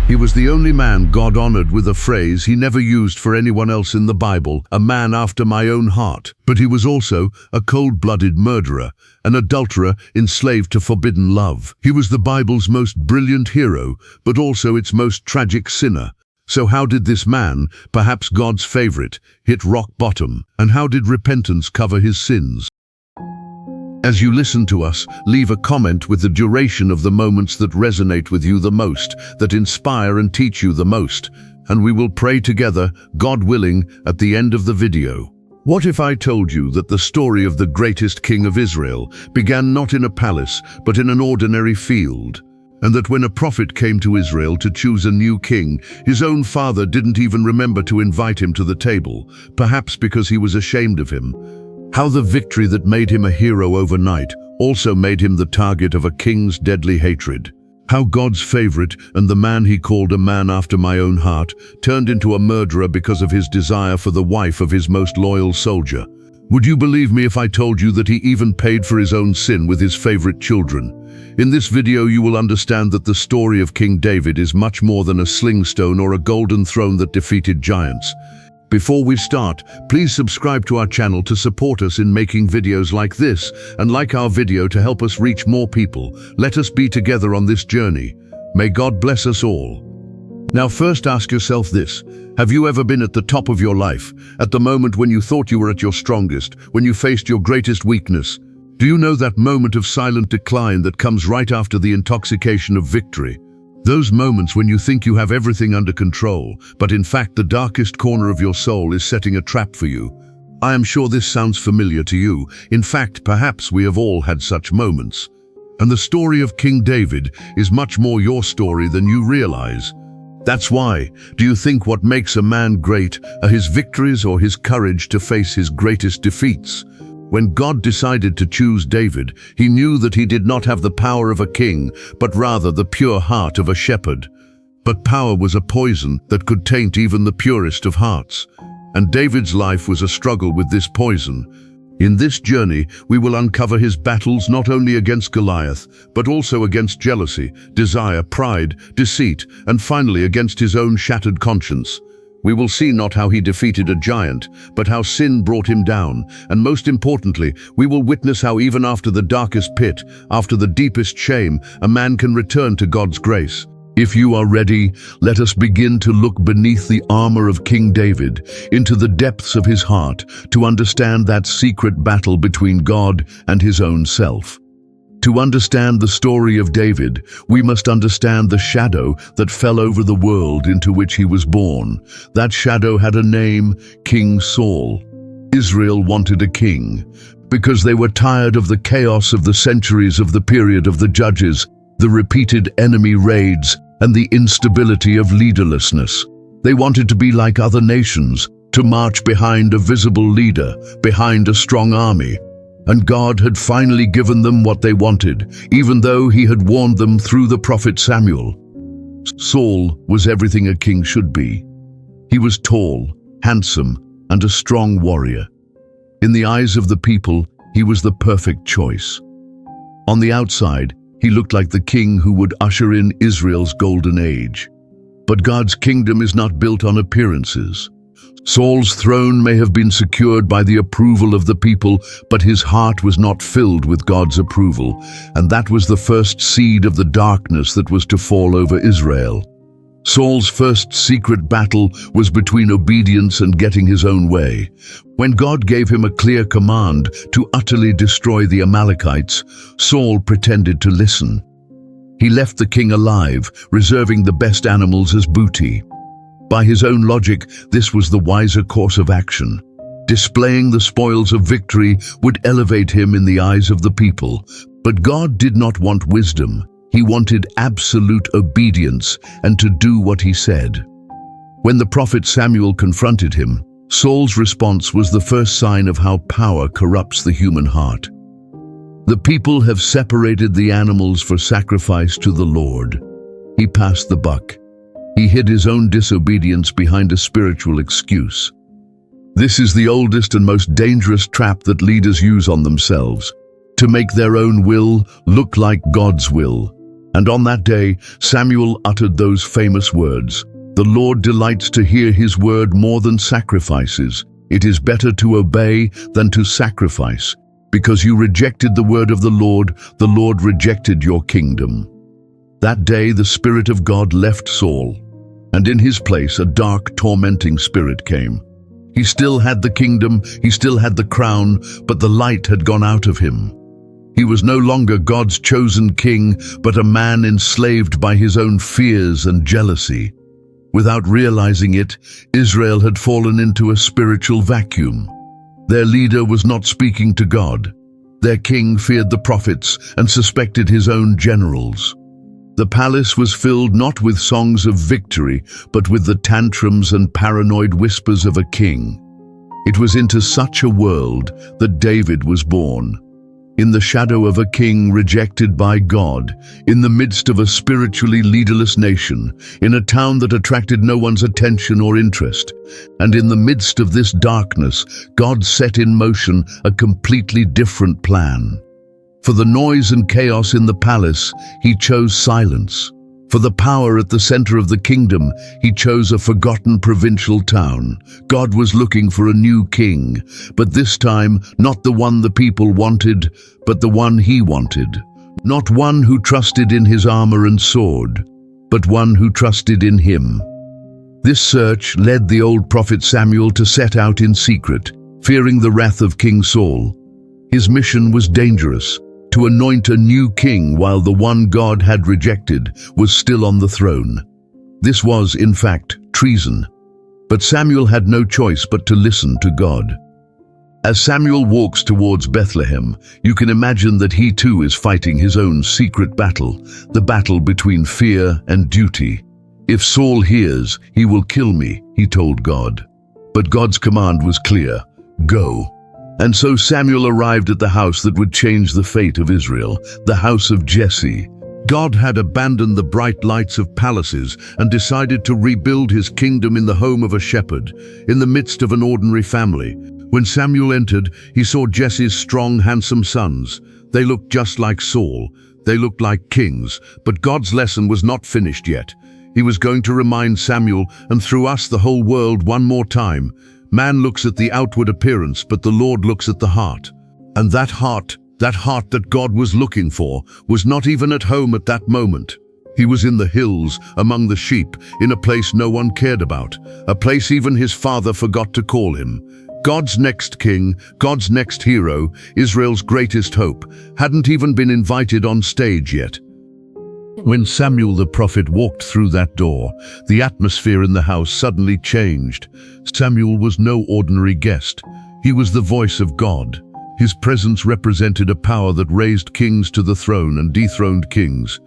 He was the only man God honored with a phrase he never used for anyone else in the Bible, a man after my own heart. But he was also a cold-blooded murderer, an adulterer enslaved to forbidden love. He was the Bible's most brilliant hero, but also its most tragic sinner. So how did this man, perhaps God's favorite, hit rock bottom? And how did repentance cover his sins? As you listen to us, leave a comment with the duration of the moments that resonate with you the most, that inspire and teach you the most, and we will pray together, God willing, at the end of the video. What if I told you that the story of the greatest king of Israel began not in a palace, but in an ordinary field? And that when a prophet came to Israel to choose a new king, his own father didn't even remember to invite him to the table, perhaps because he was ashamed of him. How the victory that made him a hero overnight also made him the target of a king's deadly hatred. How God's favorite and the man he called a man after my own heart turned into a murderer because of his desire for the wife of his most loyal soldier. Would you believe me if I told you that he even paid for his own sin with his favorite children? In this video you will understand that the story of King David is much more than a sling stone or a golden throne that defeated giants. Before we start, please subscribe to our channel to support us in making videos like this, and like our video to help us reach more people. Let us be together on this journey. May God bless us all. Now first ask yourself this: have you ever been at the top of your life, at the moment when you thought you were at your strongest, when you faced your greatest weakness? Do you know that moment of silent decline that comes right after the intoxication of victory? Those moments when you think you have everything under control, but in fact the darkest corner of your soul is setting a trap for you. I am sure this sounds familiar to you. In fact, perhaps we have all had such moments. And the story of King David is much more your story than you realize. That's why, do you think what makes a man great are his victories or his courage to face his greatest defeats? When God decided to choose David, he knew that he did not have the power of a king, but rather the pure heart of a shepherd. But power was a poison that could taint even the purest of hearts. And David's life was a struggle with this poison. In this journey, we will uncover his battles not only against Goliath, but also against jealousy, desire, pride, deceit, and finally against his own shattered conscience. We will see not how he defeated a giant, but how sin brought him down. And most importantly, we will witness how even after the darkest pit, after the deepest shame, a man can return to God's grace. If you are ready, let us begin to look beneath the armor of King David, into the depths of his heart, to understand that secret battle between God and his own self. To understand the story of David, we must understand the shadow that fell over the world into which he was born. That shadow had a name, King Saul. Israel wanted a king, because they were tired of the chaos of the centuries of the period of the judges, the repeated enemy raids, and the instability of leaderlessness. They wanted to be like other nations, to march behind a visible leader, behind a strong army. And God had finally given them what they wanted, even though he had warned them through the prophet Samuel. Saul was everything a king should be. He was tall, handsome, and a strong warrior. In the eyes of the people, he was the perfect choice. On the outside, he looked like the king who would usher in Israel's golden age. But God's kingdom is not built on appearances. Saul's throne may have been secured by the approval of the people, but his heart was not filled with God's approval, and that was the first seed of the darkness that was to fall over Israel. Saul's first secret battle was between obedience and getting his own way. When God gave him a clear command to utterly destroy the Amalekites, Saul pretended to listen. He left the king alive, reserving the best animals as booty. By his own logic, this was the wiser course of action. Displaying the spoils of victory would elevate him in the eyes of the people. But God did not want wisdom. He wanted absolute obedience and to do what he said. When the prophet Samuel confronted him, Saul's response was the first sign of how power corrupts the human heart. The people have separated the animals for sacrifice to the Lord. He passed the buck. He hid his own disobedience behind a spiritual excuse. This is the oldest and most dangerous trap that leaders use on themselves, to make their own will look like God's will. And on that day, Samuel uttered those famous words, "The Lord delights to hear his word more than sacrifices. It is better to obey than to sacrifice. Because you rejected the word of the Lord rejected your kingdom." That day the Spirit of God left Saul, and in his place a dark, tormenting spirit came. He still had the kingdom, he still had the crown, but the light had gone out of him. He was no longer God's chosen king, but a man enslaved by his own fears and jealousy. Without realizing it, Israel had fallen into a spiritual vacuum. Their leader was not speaking to God. Their king feared the prophets and suspected his own generals. The palace was filled not with songs of victory, but with the tantrums and paranoid whispers of a king. It was into such a world that David was born. In the shadow of a king rejected by God, in the midst of a spiritually leaderless nation, in a town that attracted no one's attention or interest. And in the midst of this darkness, God set in motion a completely different plan. For the noise and chaos in the palace, he chose silence. For the power at the center of the kingdom, he chose a forgotten provincial town. God was looking for a new king, but this time not the one the people wanted, but the one he wanted. Not one who trusted in his armor and sword, but one who trusted in him. This search led the old prophet Samuel to set out in secret, fearing the wrath of King Saul. His mission was dangerous, to anoint a new king while the one God had rejected was still on the throne. This was, in fact, treason. But Samuel had no choice but to listen to God. As Samuel walks towards Bethlehem, you can imagine that he too is fighting his own secret battle, the battle between fear and duty. "If Saul hears, he will kill me," he told God. But God's command was clear, "Go." And so Samuel arrived at the house that would change the fate of Israel, the house of Jesse. God had abandoned the bright lights of palaces and decided to rebuild his kingdom in the home of a shepherd, in the midst of an ordinary family. When Samuel entered, he saw Jesse's strong, handsome sons. They looked just like Saul. They looked like kings, but God's lesson was not finished yet. He was going to remind Samuel, and through us the whole world, one more time. Man looks at the outward appearance, but the Lord looks at the heart. And that heart that God was looking for, was not even at home at that moment. He was in the hills, among the sheep, in a place no one cared about, a place even his father forgot to call him. God's next king, God's next hero, Israel's greatest hope, hadn't even been invited on stage yet. When Samuel the prophet walked through that door, the atmosphere in the house suddenly changed. Samuel was no ordinary guest. He was the voice of God. His presence represented a power that raised kings to the throne and dethroned kings.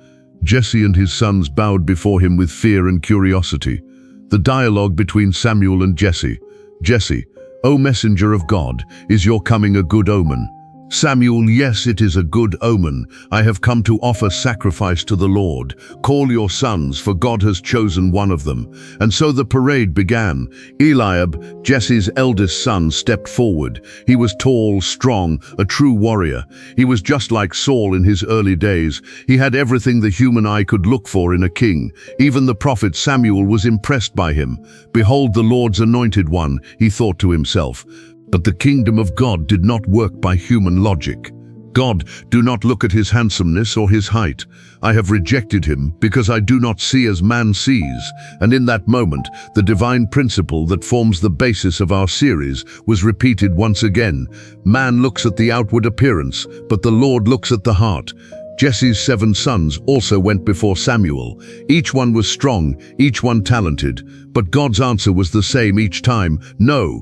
Jesse and his sons bowed before him with fear and curiosity. The dialogue between Samuel and Jesse. "Jesse, O messenger of God, is your coming a good omen?" Samuel, "Yes, it is a good omen. I have come to offer sacrifice to the Lord. Call your sons, for God has chosen one of them." And so the parade began. Eliab, Jesse's eldest son, stepped forward. He was tall, strong, a true warrior. He was just like Saul in his early days. He had everything the human eye could look for in a king. Even the prophet Samuel was impressed by him. "Behold the Lord's anointed one," he thought to himself. But the kingdom of God did not work by human logic. God, do not look at his handsomeness or his height. I have rejected him because I do not see as man sees. And in that moment, the divine principle that forms the basis of our series was repeated once again. Man looks at the outward appearance, but the Lord looks at the heart. Jesse's 7 sons also went before Samuel. Each one was strong, each one talented, but God's answer was the same each time, no.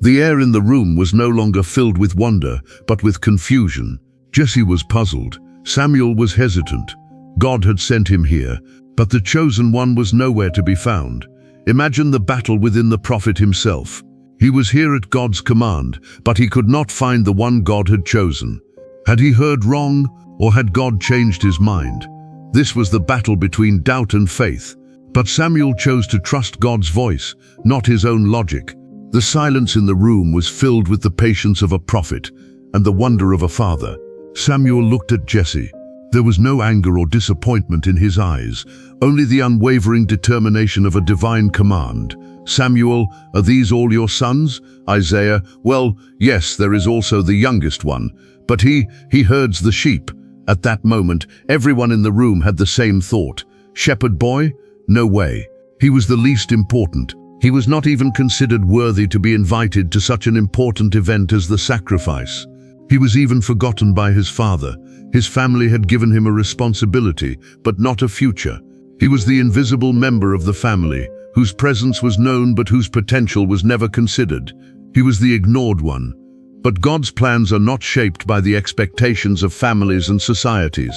The air in the room was no longer filled with wonder, but with confusion. Jesse was puzzled. Samuel was hesitant. God had sent him here, but the chosen one was nowhere to be found. Imagine the battle within the prophet himself. He was here at God's command, but he could not find the one God had chosen. Had he heard wrong, or had God changed his mind? This was the battle between doubt and faith. But Samuel chose to trust God's voice, not his own logic. The silence in the room was filled with the patience of a prophet and the wonder of a father. Samuel looked at Jesse. There was no anger or disappointment in his eyes, only the unwavering determination of a divine command. "Samuel, are these all your sons?" Isaiah, "Well, yes, there is also the youngest one, but he herds the sheep." At that moment, everyone in the room had the same thought. Shepherd boy? No way. He was the least important. He was not even considered worthy to be invited to such an important event as the sacrifice. He was even forgotten by his father. His family had given him a responsibility, but not a future. He was the invisible member of the family, whose presence was known but whose potential was never considered. He was the ignored one. But God's plans are not shaped by the expectations of families and societies.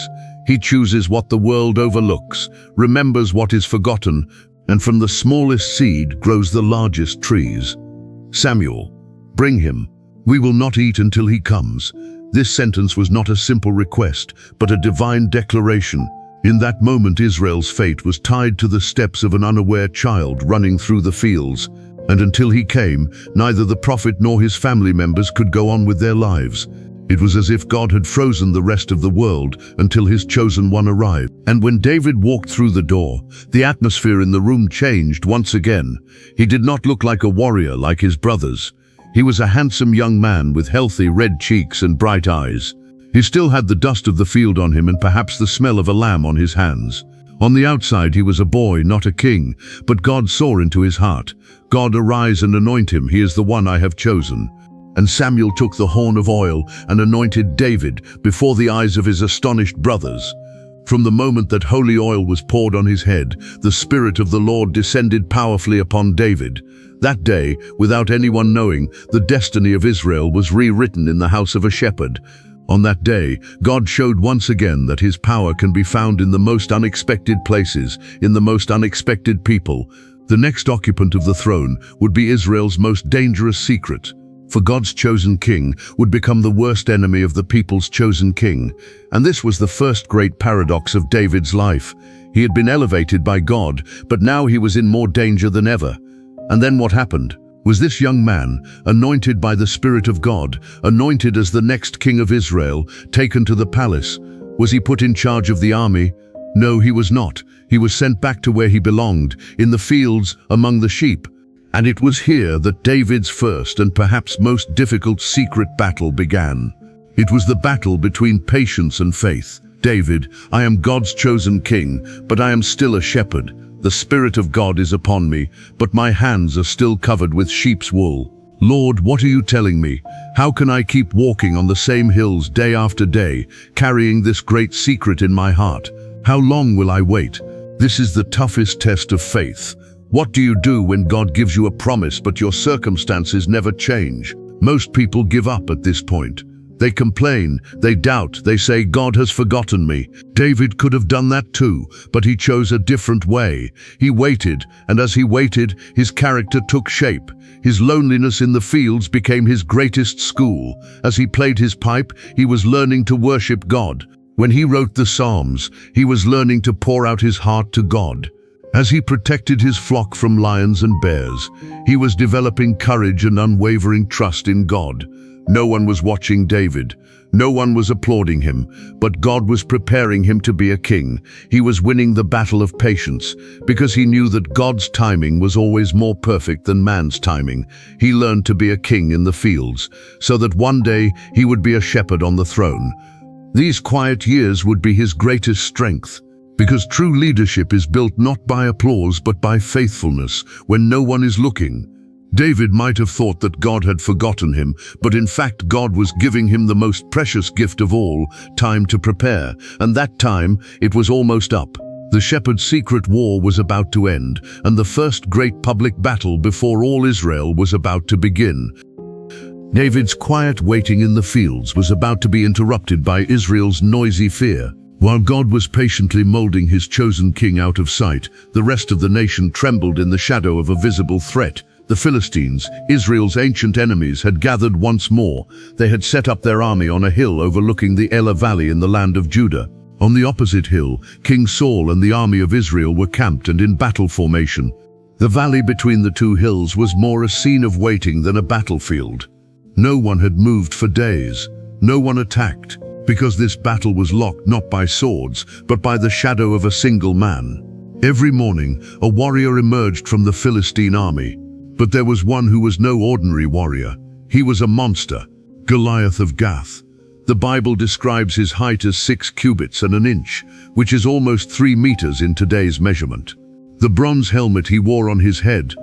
He chooses what the world overlooks, remembers what is forgotten, and from the smallest seed grows the largest trees. "Samuel, bring him. We will not eat until he comes." This sentence was not a simple request, but a divine declaration. In that moment, Israel's fate was tied to the steps of an unaware child running through the fields. And until he came, neither the prophet nor his family members could go on with their lives. It was as if God had frozen the rest of the world until his chosen one arrived. And when David walked through the door, the atmosphere in the room changed once again. He did not look like a warrior like his brothers. He was a handsome young man with healthy red cheeks and bright eyes. He still had the dust of the field on him and perhaps the smell of a lamb on his hands. On the outside he was a boy, not a king, but God saw into his heart. "God, arise and anoint him, he is the one I have chosen." And Samuel took the horn of oil and anointed David before the eyes of his astonished brothers. From the moment that holy oil was poured on his head, the Spirit of the Lord descended powerfully upon David. That day, without anyone knowing, the destiny of Israel was rewritten in the house of a shepherd. On that day, God showed once again that his power can be found in the most unexpected places, in the most unexpected people. The next occupant of the throne would be Israel's most dangerous secret. For God's chosen king would become the worst enemy of the people's chosen king. And this was the first great paradox of David's life. He had been elevated by God, but now he was in more danger than ever. And then what happened? Was this young man, anointed by the Spirit of God, anointed as the next king of Israel, taken to the palace? Was he put in charge of the army? No, he was not. He was sent back to where he belonged, in the fields among the sheep. And it was here that David's first and perhaps most difficult secret battle began. It was the battle between patience and faith. "David, I am God's chosen king, but I am still a shepherd. The Spirit of God is upon me, but my hands are still covered with sheep's wool. Lord, what are you telling me? How can I keep walking on the same hills day after day, carrying this great secret in my heart? How long will I wait?" This is the toughest test of faith. What do you do when God gives you a promise but your circumstances never change? Most people give up at this point. They complain, they doubt, they say, "God has forgotten me." David could have done that too, but he chose a different way. He waited, and as he waited, his character took shape. His loneliness in the fields became his greatest school. As he played his pipe, he was learning to worship God. When he wrote the Psalms, he was learning to pour out his heart to God. As he protected his flock from lions and bears, he was developing courage and unwavering trust in God. No one was watching David. No one was applauding him, but God was preparing him to be a king. He was winning the battle of patience, because he knew that God's timing was always more perfect than man's timing. He learned to be a king in the fields, so that one day he would be a shepherd on the throne. These quiet years would be his greatest strength, because true leadership is built not by applause but by faithfulness when no one is looking. David might have thought that God had forgotten him, but in fact God was giving him the most precious gift of all, time to prepare, and that time, it was almost up. The shepherd's secret war was about to end, and the first great public battle before all Israel was about to begin. David's quiet waiting in the fields was about to be interrupted by Israel's noisy fear. While God was patiently molding his chosen king out of sight, the rest of the nation trembled in the shadow of a visible threat. The Philistines, Israel's ancient enemies, had gathered once more. They had set up their army on a hill overlooking the Elah Valley in the land of Judah. On the opposite hill, King Saul and the army of Israel were camped and in battle formation. The valley between the two hills was more a scene of waiting than a battlefield. No one had moved for days. No one attacked, because this battle was locked not by swords, but by the shadow of a single man. Every morning, a warrior emerged from the Philistine army. But there was one who was no ordinary warrior. He was a monster, Goliath of Gath. The Bible describes his height as 6 cubits and an inch, which is almost 3 meters in today's measurement. The bronze helmet he wore on his head,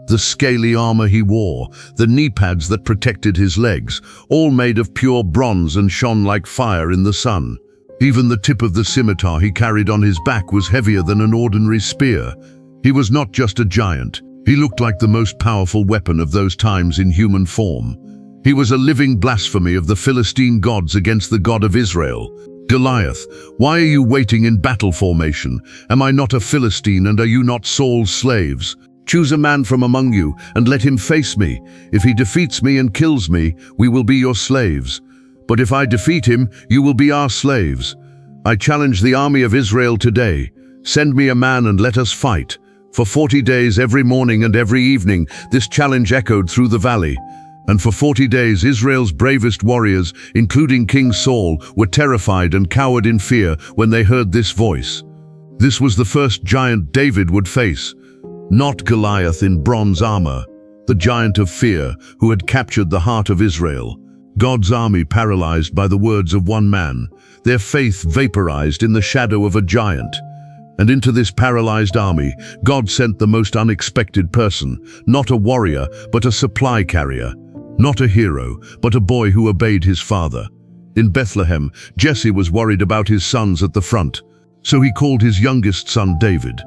the scaly armor he wore, the knee pads that protected his legs, all made of pure bronze and shone like fire in the sun. Even the tip of the scimitar he carried on his back was heavier than an ordinary spear. He was not just a giant. He looked like the most powerful weapon of those times in human form. He was a living blasphemy of the Philistine gods against the God of Israel. Goliath, why are you waiting in battle formation? Am I not a Philistine, and are you not Saul's slaves? Choose a man from among you and let him face me. If he defeats me and kills me, we will be your slaves. But if I defeat him, you will be our slaves. I challenge the army of Israel today. Send me a man and let us fight. For 40 days, every morning and every evening, this challenge echoed through the valley. And for 40 days, Israel's bravest warriors, including King Saul, were terrified and cowered in fear when they heard this voice. This was the first giant David would face. Not Goliath in bronze armor, the giant of fear who had captured the heart of Israel. God's army paralyzed by the words of one man, their faith vaporized in the shadow of a giant. And into this paralyzed army, God sent the most unexpected person, not a warrior, but a supply carrier. Not a hero, but a boy who obeyed his father. In Bethlehem, Jesse was worried about his sons at the front, so he called his youngest son David.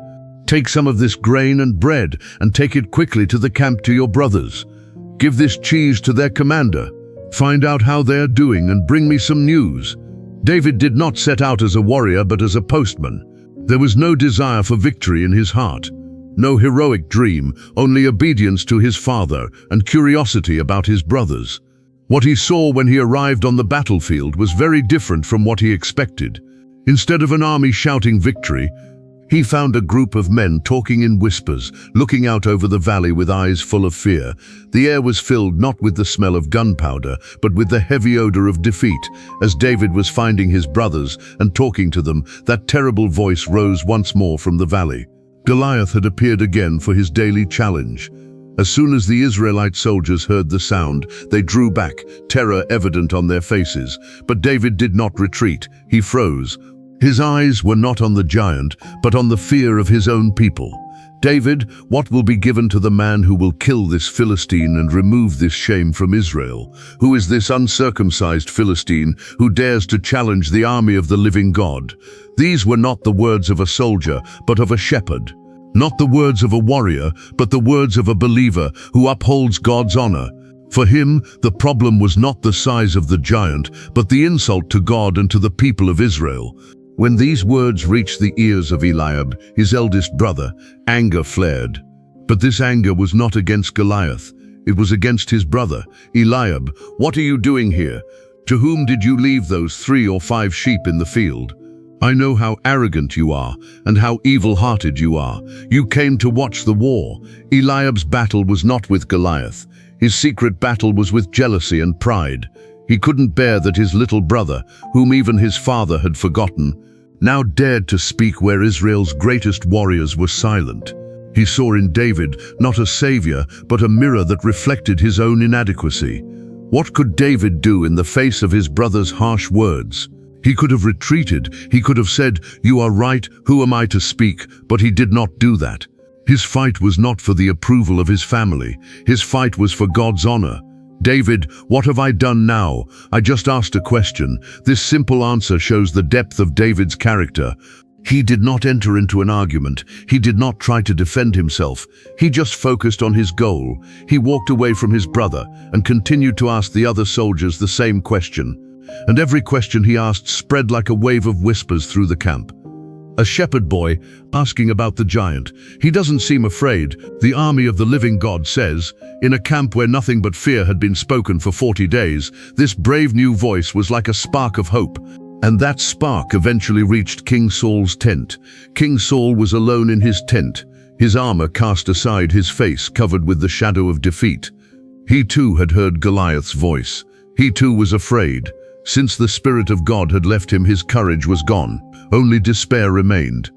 Take some of this grain and bread and take it quickly to the camp to your brothers. Give this cheese to their commander. Find out how they are doing and bring me some news. David did not set out as a warrior but as a postman. There was no desire for victory in his heart. No heroic dream, only obedience to his father and curiosity about his brothers. What he saw when he arrived on the battlefield was very different from what he expected. Instead of an army shouting victory, he found a group of men talking in whispers, looking out over the valley with eyes full of fear. The air was filled not with the smell of gunpowder, but with the heavy odor of defeat. As David was finding his brothers and talking to them, that terrible voice rose once more from the valley. Goliath had appeared again for his daily challenge. As soon as the Israelite soldiers heard the sound, they drew back, terror evident on their faces. But David did not retreat. He froze. His eyes were not on the giant, but on the fear of his own people. David, what will be given to the man who will kill this Philistine and remove this shame from Israel? Who is this uncircumcised Philistine who dares to challenge the army of the living God? These were not the words of a soldier, but of a shepherd. Not the words of a warrior, but the words of a believer who upholds God's honor. For him, the problem was not the size of the giant, but the insult to God and to the people of Israel. When these words reached the ears of Eliab, his eldest brother, anger flared. But this anger was not against Goliath. It was against his brother. Eliab, what are you doing here? To whom did you leave those 3 or 5 sheep in the field? I know how arrogant you are and how evil-hearted you are. You came to watch the war. Eliab's battle was not with Goliath. His secret battle was with jealousy and pride. He couldn't bear that his little brother, whom even his father had forgotten, now dared to speak where Israel's greatest warriors were silent. He saw in David not a savior, but a mirror that reflected his own inadequacy. What could David do in the face of his brother's harsh words? He could have retreated. He could have said, "You are right, who am I to speak?" But he did not do that. His fight was not for the approval of his family. His fight was for God's honor. David, what have I done now? I just asked a question. This simple answer shows the depth of David's character. He did not enter into an argument. He did not try to defend himself. He just focused on his goal. He walked away from his brother and continued to ask the other soldiers the same question. And every question he asked spread like a wave of whispers through the camp. A shepherd boy asking about the giant. He doesn't seem afraid. The army of the living God says. In a camp where nothing but fear had been spoken for 40 days, this brave new voice was like a spark of hope. And that spark eventually reached King Saul's tent. King Saul was alone in his tent, his armor cast aside, his face covered with the shadow of defeat. He too had heard Goliath's voice. He too was afraid. Since the Spirit of God had left him, his courage was gone. Only despair remained.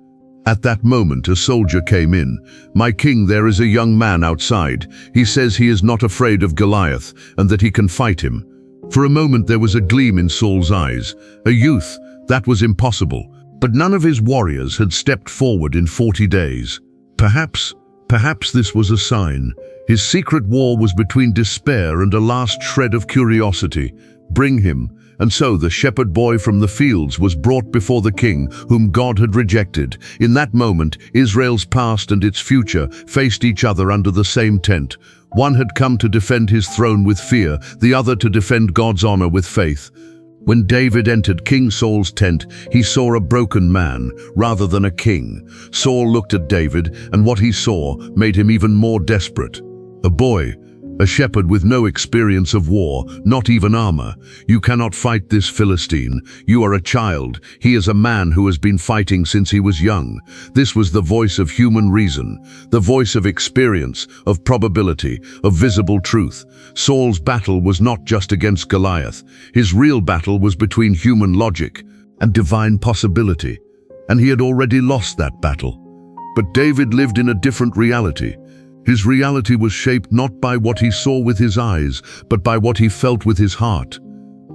At that moment, a soldier came in. "My king, there is a young man outside. He says he is not afraid of Goliath and that he can fight him." For a moment there was a gleam in Saul's eyes. A youth, that was impossible. But none of his warriors had stepped forward in 40 days. Perhaps this was a sign. His secret war was between despair and a last shred of curiosity. Bring him. And so the shepherd boy from the fields was brought before the king, whom God had rejected. In that moment, Israel's past and its future faced each other under the same tent. One had come to defend his throne with fear, the other to defend God's honor with faith. When David entered King Saul's tent, he saw a broken man rather than a king. Saul looked at David, and what he saw made him even more desperate. A boy, a shepherd with no experience of war, not even armor. "You cannot fight this Philistine. You are a child. He is a man who has been fighting since he was young." This was the voice of human reason, the voice of experience, of probability, of visible truth. Saul's battle was not just against Goliath. His real battle was between human logic and divine possibility, and he had already lost that battle. But David lived in a different reality. His reality was shaped not by what he saw with his eyes, but by what he felt with his heart.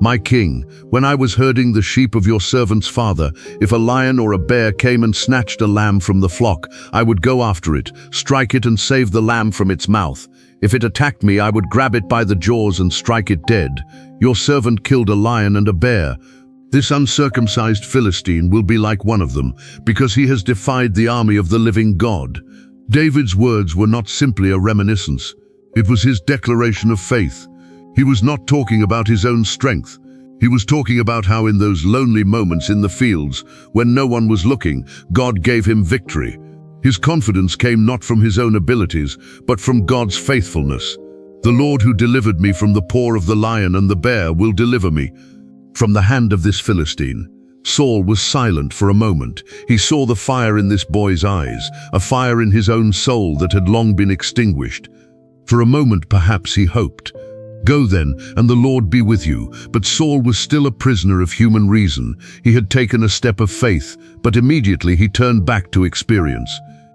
"My king, when I was herding the sheep of your servant's father, if a lion or a bear came and snatched a lamb from the flock, I would go after it, strike it and save the lamb from its mouth. If it attacked me, I would grab it by the jaws and strike it dead. Your servant killed a lion and a bear. This uncircumcised Philistine will be like one of them, because he has defied the army of the living God." David's words were not simply a reminiscence. It was his declaration of faith. He was not talking about his own strength. He was talking about how in those lonely moments in the fields, when no one was looking, God gave him victory. His confidence came not from his own abilities, but from God's faithfulness. "The Lord who delivered me from the paw of the lion and the bear will deliver me from the hand of this Philistine." Saul was silent for a moment. He saw the fire in this boy's eyes, a fire in his own soul that had long been extinguished. For a moment, perhaps he hoped. "Go then, and the Lord be with you." But Saul was still a prisoner of human reason. He had taken a step of faith, but immediately he turned back to experience.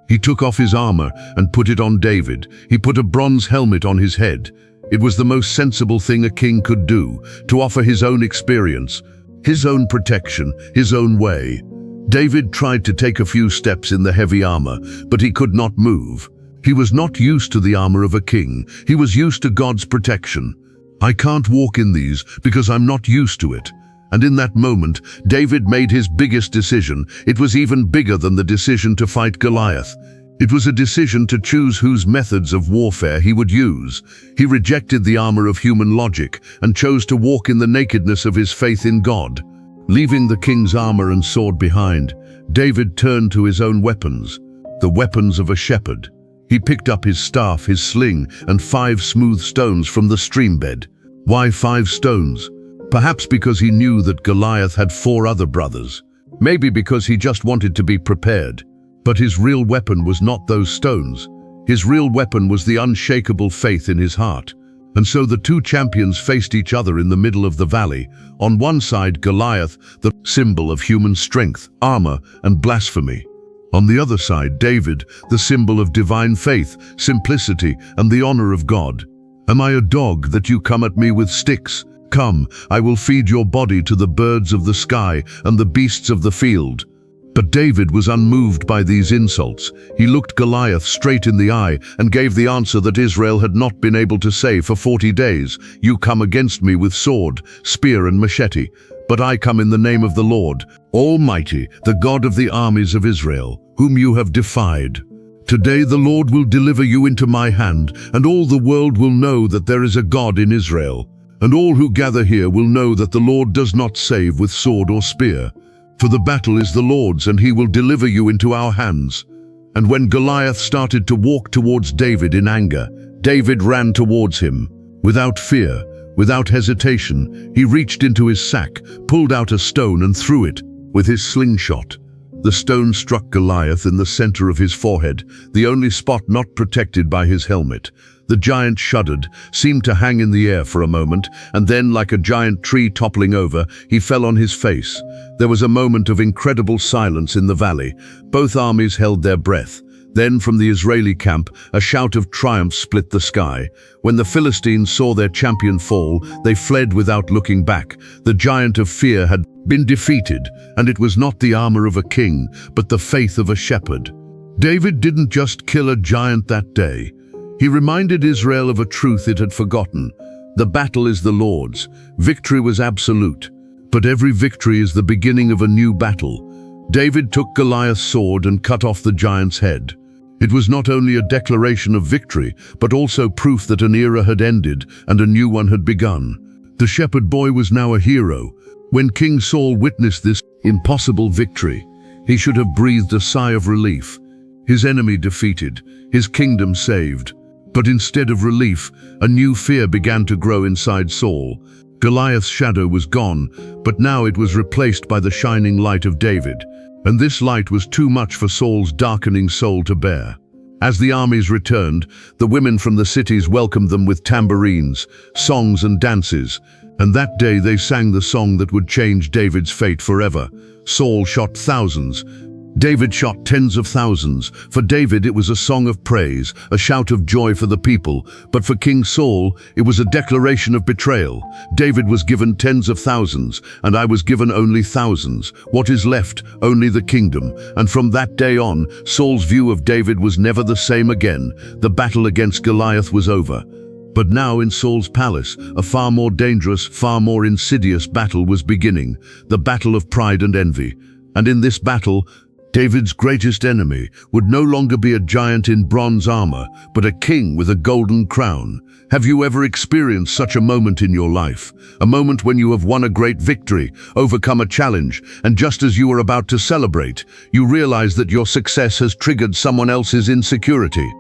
He took off his armor and put it on David. He put a bronze helmet on his head. It was the most sensible thing a king could do, to offer his own experience, his own protection, his own way. David tried to take a few steps in the heavy armor, but he could not move. He was not used to the armor of a king. He was used to God's protection. "I can't walk in these because I'm not used to it." And in that moment, David made his biggest decision. It was even bigger than the decision to fight Goliath. It was a decision to choose whose methods of warfare he would use. He rejected the armor of human logic and chose to walk in the nakedness of his faith in God. Leaving the king's armor and sword behind, David turned to his own weapons, the weapons of a shepherd. He picked up his staff, his sling, and 5 smooth stones from the stream bed. Why 5 stones? Perhaps because he knew that Goliath had 4 other brothers. Maybe because he just wanted to be prepared. But his real weapon was not those stones. His real weapon was the unshakable faith in his heart. And so the 2 champions faced each other in the middle of the valley. On one side, Goliath, the symbol of human strength, armor, and blasphemy. On the other side, David, the symbol of divine faith, simplicity, and the honor of God. "Am I a dog that you come at me with sticks? Come, I will feed your body to the birds of the sky and the beasts of the field." But David was unmoved by these insults. He looked Goliath straight in the eye and gave the answer that Israel had not been able to say for 40 days. "You come against me with sword, spear, and machete, but I come in the name of the Lord, Almighty, the God of the armies of Israel, whom you have defied. Today the Lord will deliver you into my hand, and all the world will know that there is a God in Israel. And all who gather here will know that the Lord does not save with sword or spear. For the battle is the Lord's, and he will deliver you into our hands." And when Goliath started to walk towards David in anger, David ran towards him. Without fear, without hesitation, he reached into his sack, pulled out a stone and threw it with his slingshot. The stone struck Goliath in the center of his forehead, the only spot not protected by his helmet. The giant shuddered, seemed to hang in the air for a moment, and then, like a giant tree toppling over, he fell on his face. There was a moment of incredible silence in the valley. Both armies held their breath. Then, from the Israeli camp, a shout of triumph split the sky. When the Philistines saw their champion fall, they fled without looking back. The giant of fear had been defeated, and it was not the armor of a king, but the faith of a shepherd. David didn't just kill a giant that day. He reminded Israel of a truth it had forgotten. The battle is the Lord's. Victory was absolute. But every victory is the beginning of a new battle. David took Goliath's sword and cut off the giant's head. It was not only a declaration of victory, but also proof that an era had ended and a new one had begun. The shepherd boy was now a hero. When King Saul witnessed this impossible victory, he should have breathed a sigh of relief. His enemy defeated, his kingdom saved. But instead of relief, a new fear began to grow inside Saul. Goliath's shadow was gone, but now it was replaced by the shining light of David. And this light was too much for Saul's darkening soul to bear. As the armies returned, the women from the cities welcomed them with tambourines, songs and dances. And that day they sang the song that would change David's fate forever. Saul shot thousands. David shot tens of thousands. For David it was a song of praise, a shout of joy for the people. But for King Saul, it was a declaration of betrayal. David was given tens of thousands, and I was given only thousands. What is left? Only the kingdom. And from that day on, Saul's view of David was never the same again. The battle against Goliath was over. But now in Saul's palace, a far more dangerous, far more insidious battle was beginning. The battle of pride and envy. And in this battle, David's greatest enemy would no longer be a giant in bronze armor, but a king with a golden crown. Have you ever experienced such a moment in your life? A moment when you have won a great victory, overcome a challenge, and just as you are about to celebrate, you realize that your success has triggered someone else's insecurity.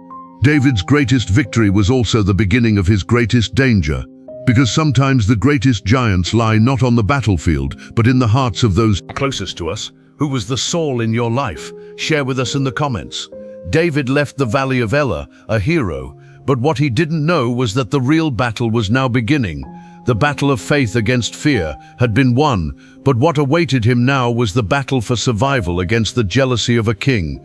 David's greatest victory was also the beginning of his greatest danger, because sometimes the greatest giants lie not on the battlefield, but in the hearts of those closest to us. Who was the Saul in your life? Share with us in the comments. David left the Valley of Elah, a hero, but what he didn't know was that the real battle was now beginning. The battle of faith against fear had been won, but what awaited him now was the battle for survival against the jealousy of a king.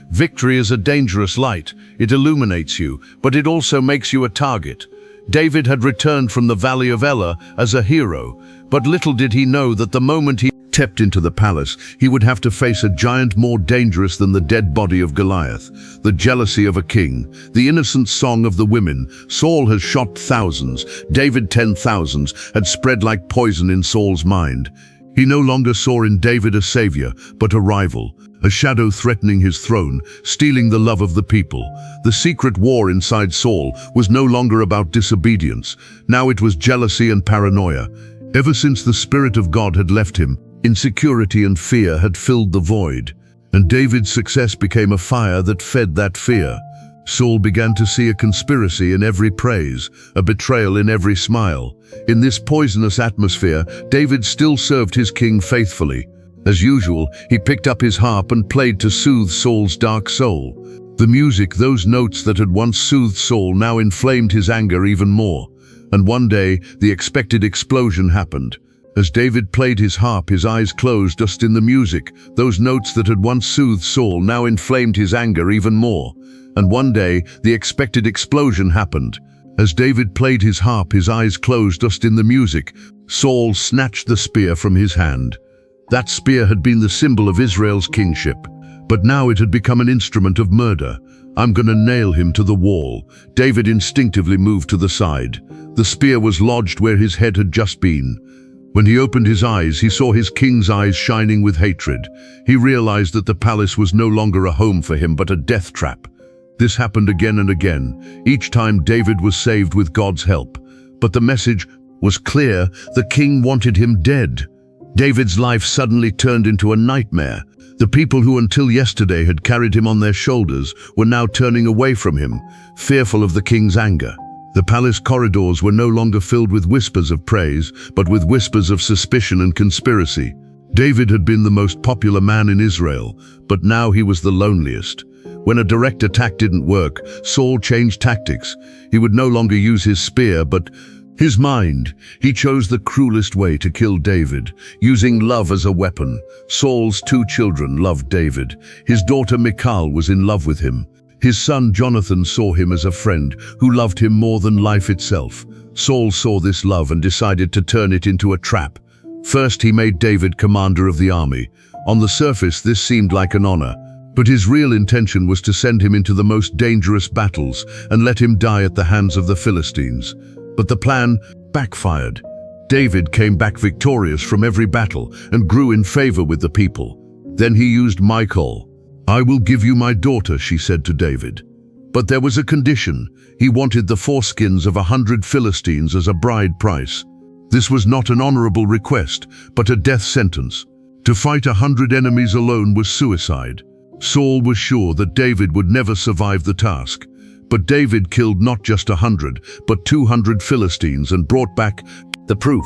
Victory is a dangerous light. It illuminates you, but it also makes you a target. David had returned from the Valley of Elah as a hero, but little did he know that the moment he stepped into the palace, he would have to face a giant more dangerous than the dead body of Goliath, the jealousy of a king, the innocent song of the women. Saul has shot thousands, David 10,000s, had spread like poison in Saul's mind. He no longer saw in David a savior, but a rival, a shadow threatening his throne, stealing the love of the people. The secret war inside Saul was no longer about disobedience. Now it was jealousy and paranoia. Ever since the Spirit of God had left him, insecurity and fear had filled the void, and David's success became a fire that fed that fear. Saul began to see a conspiracy in every praise, a betrayal in every smile. In this poisonous atmosphere, David still served his king faithfully. As usual, he picked up his harp and played to soothe Saul's dark soul. The music, those notes that had once soothed Saul, now inflamed his anger even more. And one day, the expected explosion happened. As David played his harp, his eyes closed just in the music. Those notes that had once soothed Saul now inflamed his anger even more. And one day, the expected explosion happened. As David played his harp, his eyes closed just in the music. Saul snatched the spear from his hand. That spear had been the symbol of Israel's kingship, but now it had become an instrument of murder. I'm gonna nail him to the wall. David instinctively moved to the side. The spear was lodged where his head had just been. When he opened his eyes, he saw his king's eyes shining with hatred. He realized that the palace was no longer a home for him, but a death trap. This happened again and again. Each time David was saved with God's help. But the message was clear. The king wanted him dead. David's life suddenly turned into a nightmare. The people who until yesterday had carried him on their shoulders were now turning away from him, fearful of the king's anger. The palace corridors were no longer filled with whispers of praise, but with whispers of suspicion and conspiracy. David had been the most popular man in Israel, but now he was the loneliest. When a direct attack didn't work, Saul changed tactics. He would no longer use his spear, but his mind. He chose the cruelest way to kill David, using love as a weapon. Saul's 2 children loved David. His daughter Michal was in love with him. His son Jonathan saw him as a friend who loved him more than life itself. Saul saw this love and decided to turn it into a trap. First, he made David commander of the army. On the surface, this seemed like an honor, but his real intention was to send him into the most dangerous battles and let him die at the hands of the Philistines. But the plan backfired. David came back victorious from every battle and grew in favor with the people. Then he used Michal. "I will give you my daughter," she said to David. But there was a condition. He wanted the foreskins of 100 Philistines as a bride price. This was not an honorable request, but a death sentence. To fight 100 enemies alone was suicide. Saul was sure that David would never survive the task. But David killed not just 100, but 200 Philistines and brought back the proof.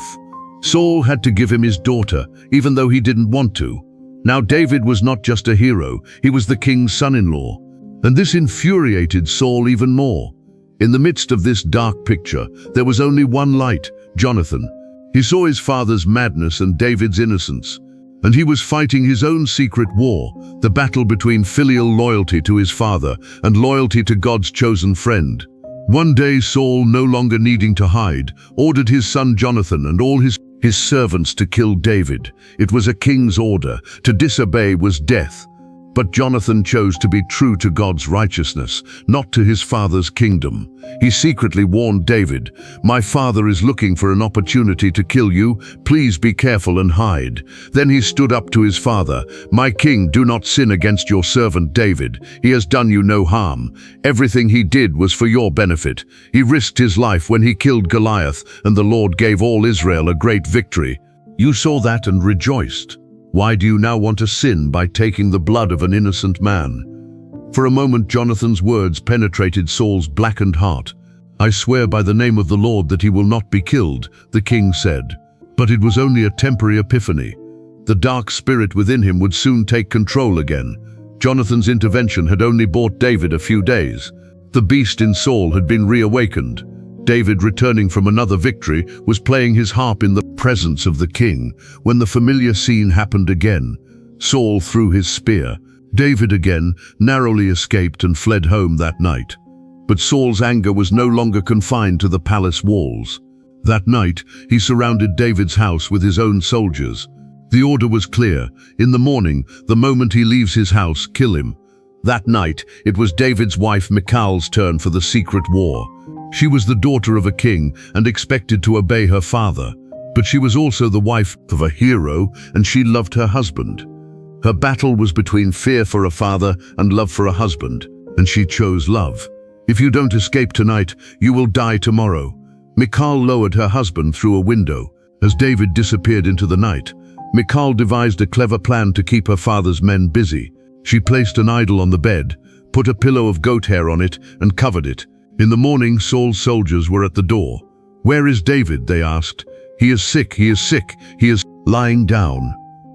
Saul had to give him his daughter, even though he didn't want to. Now David was not just a hero, he was the king's son-in-law. And this infuriated Saul even more. In the midst of this dark picture, there was only one light, Jonathan. He saw his father's madness and David's innocence. And he was fighting his own secret war, the battle between filial loyalty to his father and loyalty to God's chosen friend. One day Saul, no longer needing to hide, ordered his son Jonathan and all his servants to kill David. It was a king's order. To disobey was death. But Jonathan chose to be true to God's righteousness, not to his father's kingdom. He secretly warned David, "My father is looking for an opportunity to kill you. Please be careful and hide." Then he stood up to his father, "My king, do not sin against your servant David. He has done you no harm. Everything he did was for your benefit. He risked his life when he killed Goliath, and the Lord gave all Israel a great victory. You saw that and rejoiced. Why do you now want to sin by taking the blood of an innocent man?" For a moment Jonathan's words penetrated Saul's blackened heart. "I swear by the name of the Lord that he will not be killed," the king said. But it was only a temporary epiphany. The dark spirit within him would soon take control again. Jonathan's intervention had only bought David a few days. The beast in Saul had been reawakened. David, returning from another victory, was playing his harp in the presence of the king when the familiar scene happened again. Saul threw his spear. David again narrowly escaped and fled home that night. But Saul's anger was no longer confined to the palace walls. That night, he surrounded David's house with his own soldiers. The order was clear. In the morning, the moment he leaves his house, kill him. That night, it was David's wife Michal's turn for the secret war. She was the daughter of a king and expected to obey her father. But she was also the wife of a hero, and she loved her husband. Her battle was between fear for a father and love for a husband, and she chose love. "If you don't escape tonight, you will die tomorrow." Michal lowered her husband through a window. As David disappeared into the night, Michal devised a clever plan to keep her father's men busy. She placed an idol on the bed, put a pillow of goat hair on it, and covered it. In the morning, Saul's soldiers were at the door. "Where is David?" they asked. He is sick, he is lying down."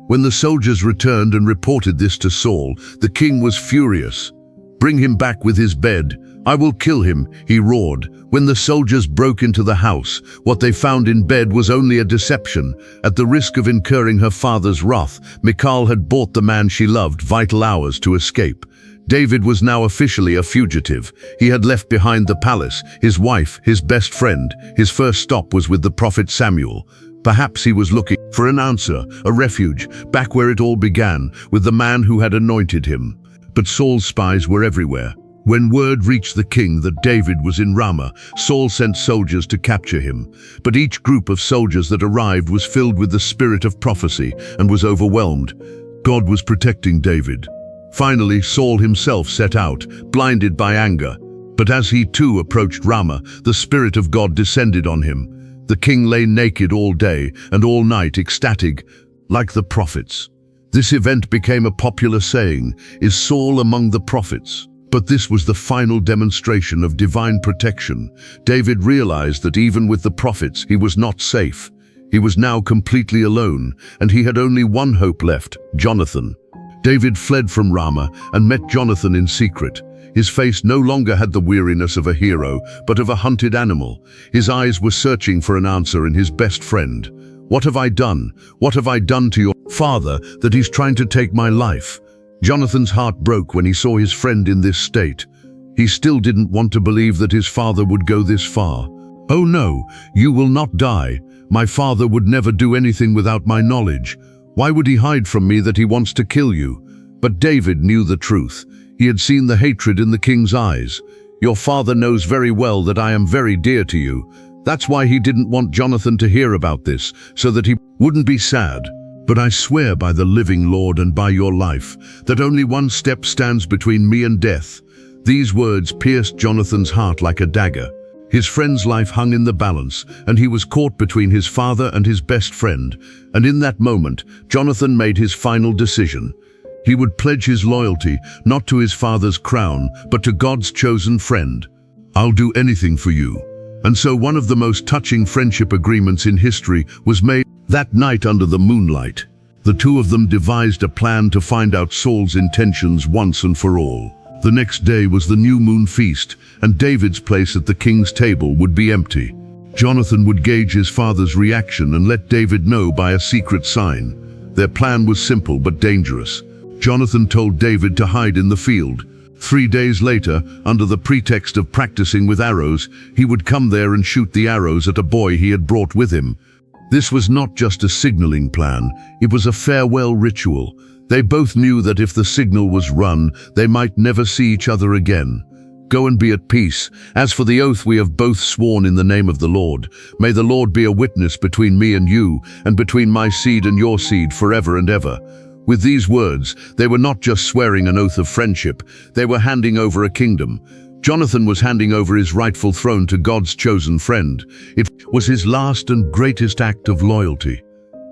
When the soldiers returned and reported this to Saul, the king was furious. "Bring him back with his bed. I will kill him," he roared. When the soldiers broke into the house, what they found in bed was only a deception. At the risk of incurring her father's wrath, Michal had bought the man she loved vital hours to escape. David was now officially a fugitive. He had left behind the palace, his wife, his best friend. His first stop was with the prophet Samuel. Perhaps he was looking for an answer, a refuge, back where it all began, with the man who had anointed him. But Saul's spies were everywhere. When word reached the king that David was in Ramah, Saul sent soldiers to capture him. But each group of soldiers that arrived was filled with the spirit of prophecy and was overwhelmed. God was protecting David. Finally, Saul himself set out, blinded by anger. But as he too approached Ramah, the Spirit of God descended on him. The king lay naked all day and all night, ecstatic, like the prophets. This event became a popular saying, "Is Saul among the prophets?" But this was the final demonstration of divine protection. David realized that even with the prophets, he was not safe. He was now completely alone, and he had only one hope left, Jonathan. David fled from Ramah and met Jonathan in secret. His face no longer had the weariness of a hero, but of a hunted animal. His eyes were searching for an answer in his best friend. "What have I done? What have I done to your father that he's trying to take my life?" Jonathan's heart broke when he saw his friend in this state. He still didn't want to believe that his father would go this far. "Oh no, you will not die. My father would never do anything without my knowledge. Why would he hide from me that he wants to kill you?" But David knew the truth. He had seen the hatred in the king's eyes. "Your father knows very well that I am very dear to you. That's why he didn't want Jonathan to hear about this, so that he wouldn't be sad. But I swear by the living Lord and by your life, that only one step stands between me and death." These words pierced Jonathan's heart like a dagger. His friend's life hung in the balance, and he was caught between his father and his best friend. And in that moment, Jonathan made his final decision. He would pledge his loyalty, not to his father's crown, but to God's chosen friend. "I'll do anything for you." And so one of the most touching friendship agreements in history was made that night under the moonlight. The two of them devised a plan to find out Saul's intentions once and for all. The next day was the new moon feast, and David's place at the king's table would be empty. Jonathan would gauge his father's reaction and let David know by a secret sign. Their plan was simple but dangerous. Jonathan told David to hide in the field. 3 days later, under the pretext of practicing with arrows, he would come there and shoot the arrows at a boy he had brought with him. This was not just a signaling plan, it was a farewell ritual. They both knew that if the signal was run, they might never see each other again. "Go and be at peace. As for the oath we have both sworn in the name of the Lord, may the Lord be a witness between me and you, and between my seed and your seed forever and ever." With these words, they were not just swearing an oath of friendship, they were handing over a kingdom. Jonathan was handing over his rightful throne to God's chosen friend. It was his last and greatest act of loyalty.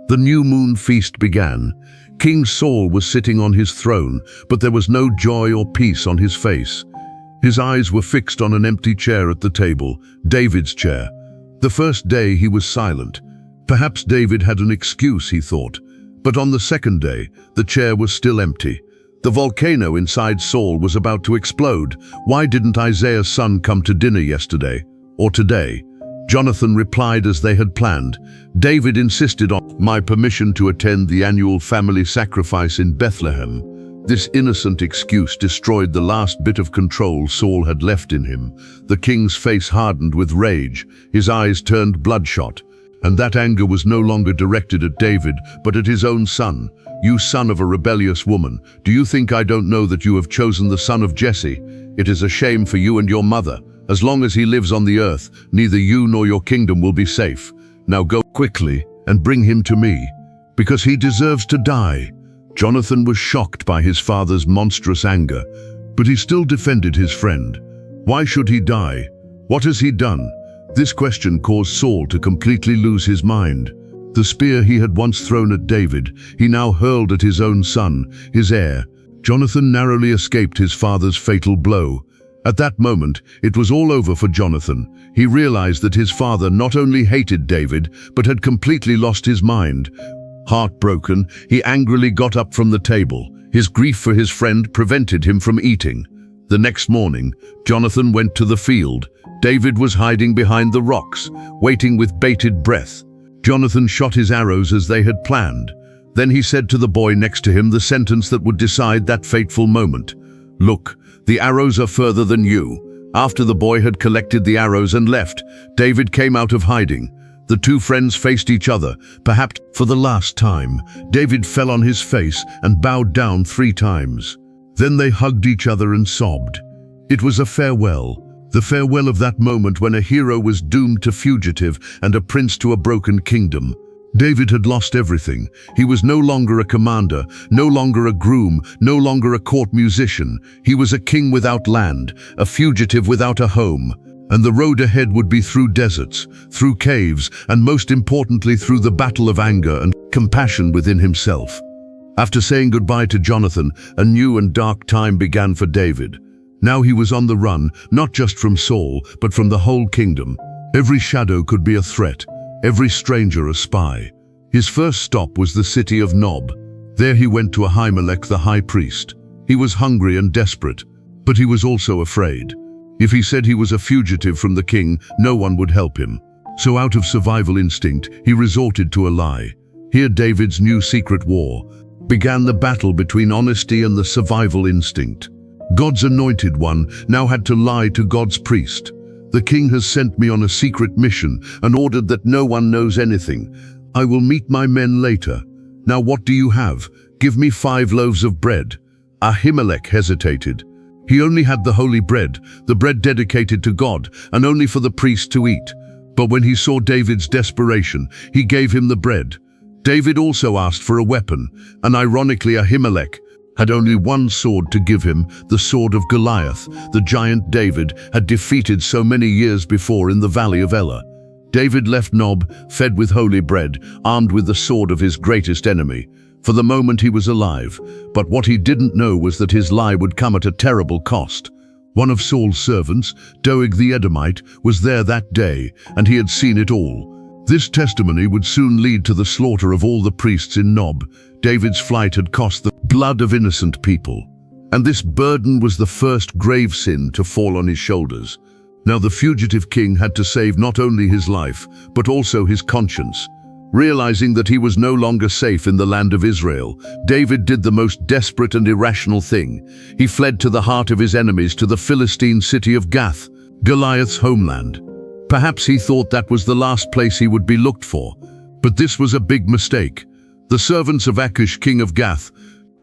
The new moon feast began. King Saul was sitting on his throne, but there was no joy or peace on his face. His eyes were fixed on an empty chair at the table, David's chair. The first day he was silent. Perhaps David had an excuse, he thought. But on the second day, the chair was still empty. The volcano inside Saul was about to explode. Why didn't Isaiah's son come to dinner yesterday? Or today? Jonathan replied as they had planned. David insisted on my permission to attend the annual family sacrifice in Bethlehem. This innocent excuse destroyed the last bit of control Saul had left in him. The king's face hardened with rage. His eyes turned bloodshot. And that anger was no longer directed at David, but at his own son. "You son of a rebellious woman, do you think I don't know that you have chosen the son of Jesse? It is a shame for you and your mother. As long as he lives on the earth, neither you nor your kingdom will be safe. Now go quickly and bring him to me, because he deserves to die." Jonathan was shocked by his father's monstrous anger, but he still defended his friend. Why should he die? What has he done? This question caused Saul to completely lose his mind. The spear he had once thrown at David, he now hurled at his own son, his heir. Jonathan narrowly escaped his father's fatal blow. At that moment, it was all over for Jonathan. He realized that his father not only hated David, but had completely lost his mind. Heartbroken, he angrily got up from the table. His grief for his friend prevented him from eating. The next morning, Jonathan went to the field. David was hiding behind the rocks, waiting with bated breath. Jonathan shot his arrows as they had planned. Then he said to the boy next to him the sentence that would decide that fateful moment. "Look, the arrows are further than you." After the boy had collected the arrows and left, David came out of hiding. The two friends faced each other, perhaps for the last time. David fell on his face and bowed down 3 times. Then they hugged each other and sobbed. It was a farewell. The farewell of that moment when a hero was doomed to fugitive and a prince to a broken kingdom. David had lost everything. He was no longer a commander, no longer a groom, no longer a court musician. He was a king without land, a fugitive without a home. And the road ahead would be through deserts, through caves, and most importantly through the battle of anger and compassion within himself. After saying goodbye to Jonathan, a new and dark time began for David. Now he was on the run, not just from Saul, but from the whole kingdom. Every shadow could be a threat, every stranger a spy. His first stop was the city of Nob. There he went to Ahimelech the high priest. He was hungry and desperate, but he was also afraid. If he said he was a fugitive from the king, no one would help him. So out of survival instinct, he resorted to a lie. Here David's new secret war began, the battle between honesty and the survival instinct. God's anointed one now had to lie to God's priest. The king has sent me on a secret mission and ordered that no one knows anything. I will meet my men later. Now what do you have? Give me 5 loaves of bread. Ahimelech hesitated. He only had the holy bread, the bread dedicated to God, and only for the priest to eat. But when he saw David's desperation, he gave him the bread. David also asked for a weapon, and ironically Ahimelech had only one sword to give him, the sword of Goliath, the giant David had defeated so many years before in the valley of Elah. David left Nob, fed with holy bread, armed with the sword of his greatest enemy. For the moment he was alive, but what he didn't know was that his lie would come at a terrible cost. One of Saul's servants, Doeg the Edomite, was there that day, and he had seen it all. This testimony would soon lead to the slaughter of all the priests in Nob. David's flight had cost the blood of innocent people, and this burden was the first grave sin to fall on his shoulders. Now the fugitive king had to save not only his life, but also his conscience. Realizing that he was no longer safe in the land of Israel, David did the most desperate and irrational thing. He fled to the heart of his enemies, to the Philistine city of Gath, Goliath's homeland. Perhaps he thought that was the last place he would be looked for, but this was a big mistake. The servants of Achish, king of Gath,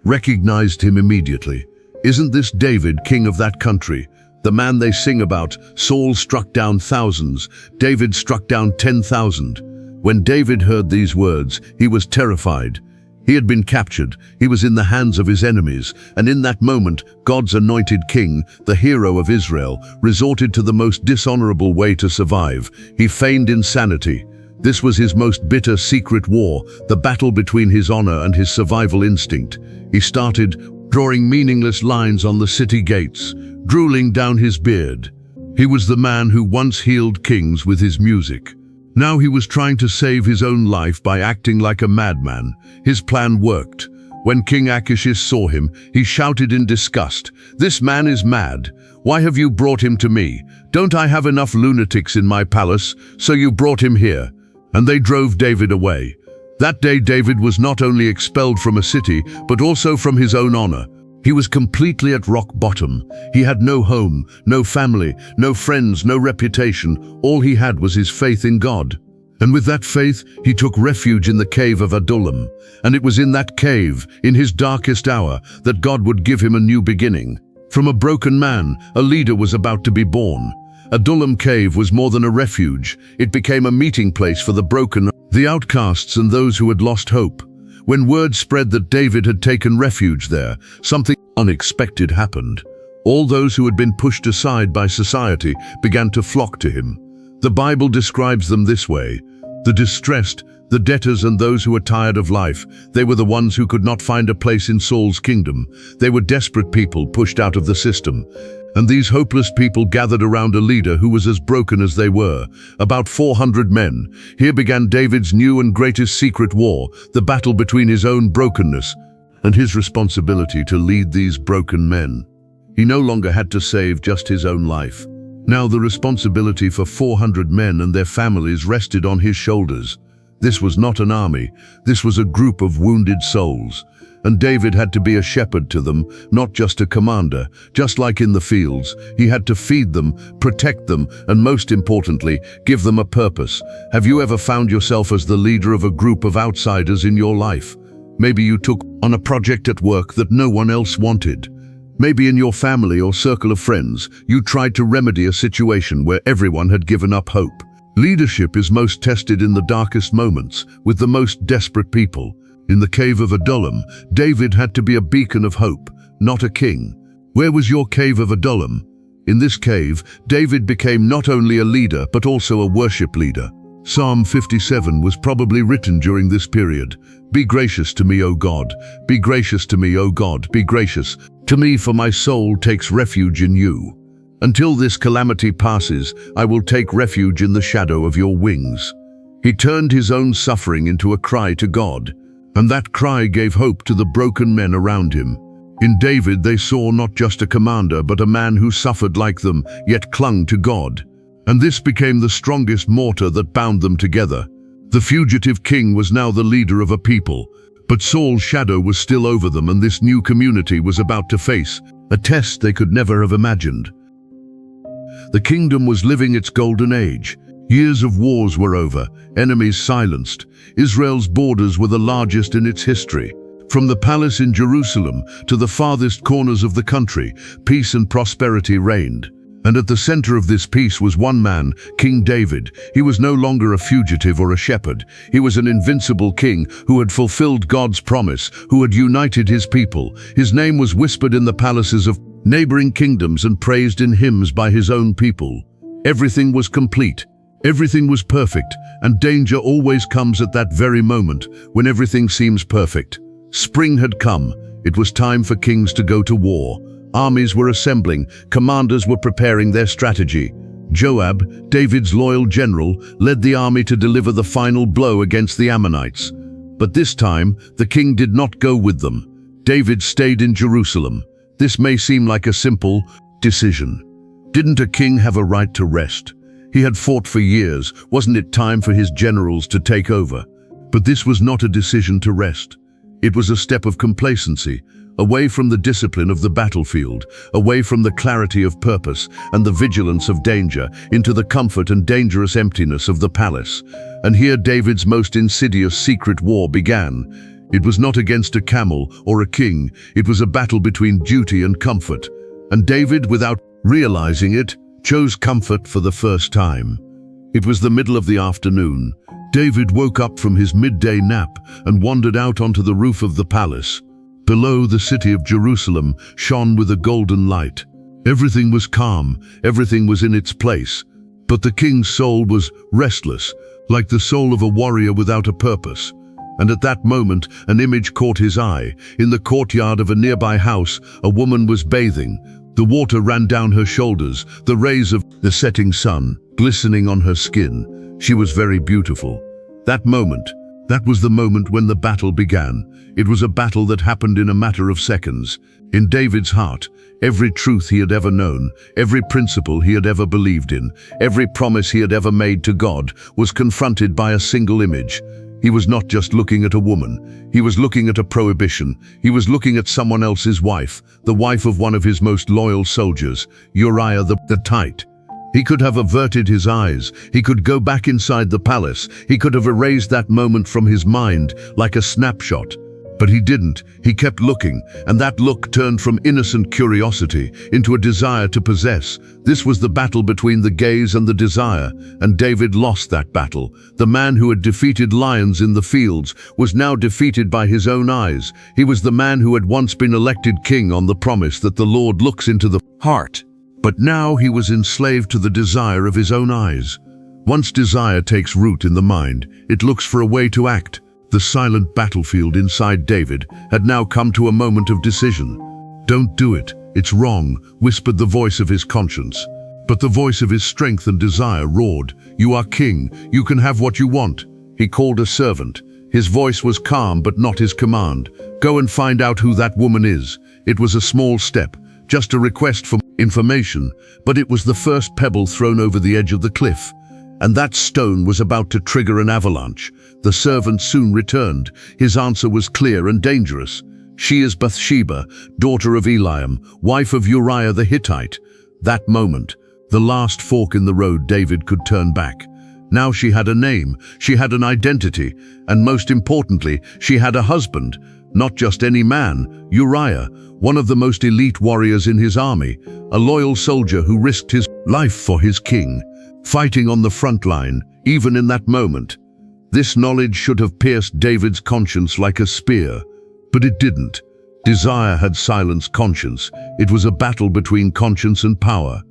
recognized him immediately. Isn't this David, king of that country? The man they sing about. Saul struck down thousands, David struck down 10,000. When David heard these words, he was terrified. He had been captured, he was in the hands of his enemies, and in that moment, God's anointed king, the hero of Israel, resorted to the most dishonorable way to survive. He feigned insanity. This was his most bitter secret war, the battle between his honor and his survival instinct. He started drawing meaningless lines on the city gates, drooling down his beard. He was the man who once healed kings with his music. Now he was trying to save his own life by acting like a madman. His plan worked. When King Achish saw him, he shouted in disgust, "This man is mad. Why have you brought him to me? Don't I have enough lunatics in my palace? So you brought him here." And they drove David away. That day David was not only expelled from a city, but also from his own honor. He was completely at rock bottom. He had no home, no family, no friends, no reputation. All he had was his faith in God. And with that faith, he took refuge in the cave of Adullam. And it was in that cave, in his darkest hour, that God would give him a new beginning. From a broken man, a leader was about to be born. Adullam cave was more than a refuge. It became a meeting place for the broken, the outcasts, and those who had lost hope. When word spread that David had taken refuge there, something unexpected happened. All those who had been pushed aside by society began to flock to him. The Bible describes them this way: the distressed, the debtors, and those who were tired of life. They were the ones who could not find a place in Saul's kingdom. They were desperate people pushed out of the system. And these hopeless people gathered around a leader who was as broken as they were. About 400 men. Here began David's new and greatest secret war, the battle between his own brokenness and his responsibility to lead these broken men. He no longer had to save just his own life. Now the responsibility for 400 men and their families rested on his shoulders. This was not an army. This was a group of wounded souls. And David had to be a shepherd to them, not just a commander. Just like in the fields, he had to feed them, protect them, and most importantly, give them a purpose. Have you ever found yourself as the leader of a group of outsiders in your life? Maybe you took on a project at work that no one else wanted. Maybe in your family or circle of friends, you tried to remedy a situation where everyone had given up hope. Leadership is most tested in the darkest moments, with the most desperate people. In the cave of Adullam, David had to be a beacon of hope, not a king. Where was your cave of Adullam? In this cave, David became not only a leader, but also a worship leader. Psalm 57 was probably written during this period. Be gracious to me, O God. Be gracious to me, O God. Be gracious to me, for my soul takes refuge in you. Until this calamity passes, I will take refuge in the shadow of your wings. He turned his own suffering into a cry to God. And that cry gave hope to the broken men around him. In David they saw not just a commander, but a man who suffered like them, yet clung to God. And this became the strongest mortar that bound them together. The fugitive king was now the leader of a people, but Saul's shadow was still over them, and this new community was about to face a test they could never have imagined. The kingdom was living its golden age. Years of wars were over, enemies silenced. Israel's borders were the largest in its history. From the palace in Jerusalem to the farthest corners of the country, peace and prosperity reigned. And at the center of this peace was one man, King David. He was no longer a fugitive or a shepherd. He was an invincible king who had fulfilled God's promise, who had united his people. His name was whispered in the palaces of neighboring kingdoms and praised in hymns by his own people. Everything was complete. Everything was perfect, and danger always comes at that very moment when everything seems perfect. Spring had come. It was time for kings to go to war. Armies were assembling. Commanders were preparing their strategy. Joab, David's loyal general, led the army to deliver the final blow against the Ammonites. But this time, the king did not go with them. David stayed in Jerusalem. This may seem like a simple decision. Didn't a king have a right to rest? He had fought for years. Wasn't it time for his generals to take over? But this was not a decision to rest. It was a step of complacency, away from the discipline of the battlefield, away from the clarity of purpose and the vigilance of danger, into the comfort and dangerous emptiness of the palace. And here David's most insidious secret war began. It was not against a camel or a king. It was a battle between duty and comfort. And David, without realizing it, chose comfort for the first time. It was the middle of the afternoon. David woke up from his midday nap and wandered out onto the roof of the palace. Below, the city of Jerusalem shone with a golden light. Everything was calm, everything was in its place. But the king's soul was restless, like the soul of a warrior without a purpose. And at that moment, an image caught his eye. In the courtyard of a nearby house, a woman was bathing. The water ran down her shoulders, the rays of the setting sun glistening on her skin. She was very beautiful. That was the moment when the battle began. It was a battle that happened in a matter of seconds. In David's heart, every truth he had ever known, every principle he had ever believed in, every promise he had ever made to God was confronted by a single image. He was not just looking at a woman. He was looking at a prohibition. He was looking at someone else's wife, the wife of one of his most loyal soldiers, Uriah the Hittite. He could have averted his eyes. He could go back inside the palace. He could have erased that moment from his mind like a snapshot. But he didn't. He kept looking, and that look turned from innocent curiosity into a desire to possess. This was the battle between the gaze and the desire, and David lost that battle. The man who had defeated lions in the fields was now defeated by his own eyes. He was the man who had once been elected king on the promise that the Lord looks into the heart. But now he was enslaved to the desire of his own eyes. Once desire takes root in the mind, it looks for a way to act. The silent battlefield inside David had now come to a moment of decision. "Don't do it, it's wrong," whispered the voice of his conscience. But the voice of his strength and desire roared, "You are king, you can have what you want." He called a servant. His voice was calm but not his command. "Go and find out who that woman is." It was a small step, just a request for information, but it was the first pebble thrown over the edge of the cliff. And that stone was about to trigger an avalanche. The servant soon returned. His answer was clear and dangerous. "She is Bathsheba, daughter of Eliam, wife of Uriah the Hittite." That moment, the last fork in the road David could turn back. Now she had a name, she had an identity, and most importantly, she had a husband. Not just any man, Uriah, one of the most elite warriors in his army, a loyal soldier who risked his life for his king, fighting on the front line, even in that moment. This knowledge should have pierced David's conscience like a spear, but it didn't. Desire had silenced conscience. It was a battle between conscience and power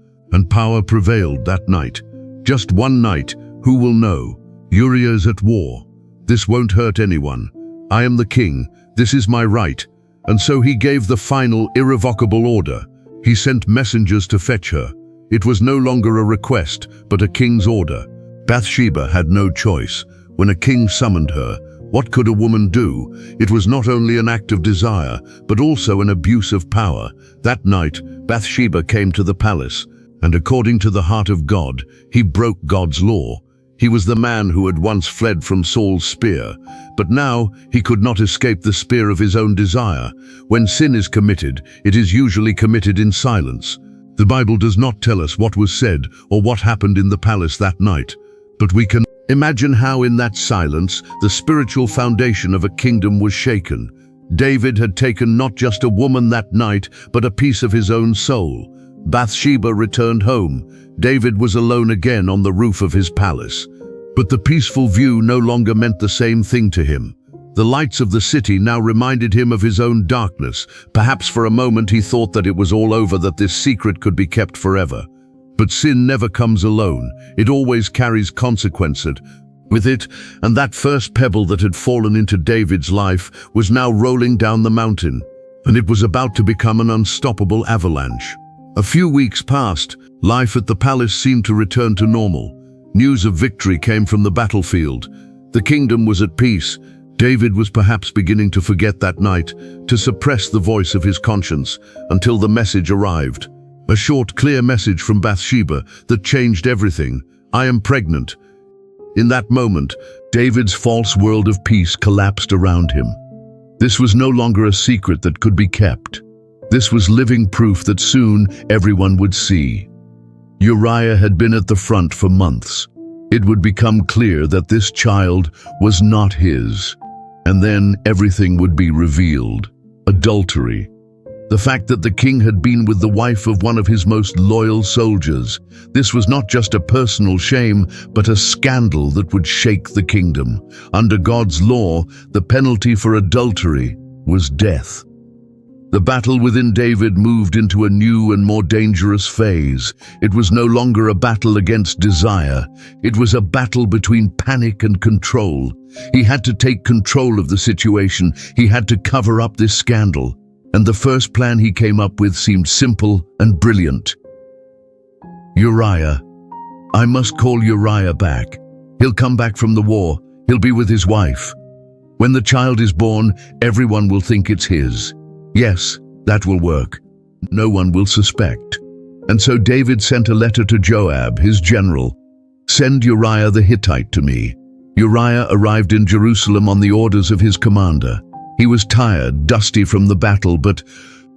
prevailed that night. Just one night, who will know? Uriah is at war. This won't hurt anyone. I am the king. This is my right. And so he gave the final, irrevocable order. He sent messengers to fetch her. It was no longer a request, but a king's order. Bathsheba had no choice. When a king summoned her, What could a woman do? It was not only an act of desire, but also an abuse of power. That night, Bathsheba came to the palace, and according to the heart of God, he broke God's law. He was the man who had once fled from Saul's spear, but now he could not escape the spear of his own desire. When sin is committed, it is usually committed in silence. The Bible does not tell us what was said or what happened in the palace that night, but we can imagine how in that silence the spiritual foundation of a kingdom was shaken. David had taken not just a woman that night, but a piece of his own soul. Bathsheba returned home. David was alone again on the roof of his palace. But the peaceful view no longer meant the same thing to him. The lights of the city now reminded him of his own darkness. Perhaps for a moment he thought that it was all over, that this secret could be kept forever. But sin never comes alone. It always carries consequences with it, and that first pebble that had fallen into David's life was now rolling down the mountain, and it was about to become an unstoppable avalanche. A few weeks passed. Life at the palace seemed to return to normal. News of victory came from the battlefield. The kingdom was at peace. David was perhaps beginning to forget that night, to suppress the voice of his conscience, until the message arrived. A short, clear message from Bathsheba that changed everything. "I am pregnant." In that moment, David's false world of peace collapsed around him. This was no longer a secret that could be kept. This was living proof that soon everyone would see. Uriah had been at the front for months. It would become clear that this child was not his. And then everything would be revealed. Adultery. The fact that the king had been with the wife of one of his most loyal soldiers. This was not just a personal shame, but a scandal that would shake the kingdom. Under God's law, the penalty for adultery was death. The battle within David moved into a new and more dangerous phase. It was no longer a battle against desire. It was a battle between panic and control. He had to take control of the situation. He had to cover up this scandal. And the first plan he came up with seemed simple and brilliant. Uriah. I must call Uriah back. He'll come back from the war. He'll be with his wife. When the child is born, everyone will think it's his. Yes, that will work. No one will suspect. And so David sent a letter to Joab, his general. Send Uriah the Hittite to me. Uriah arrived in Jerusalem on the orders of his commander. He was tired, dusty from the battle, but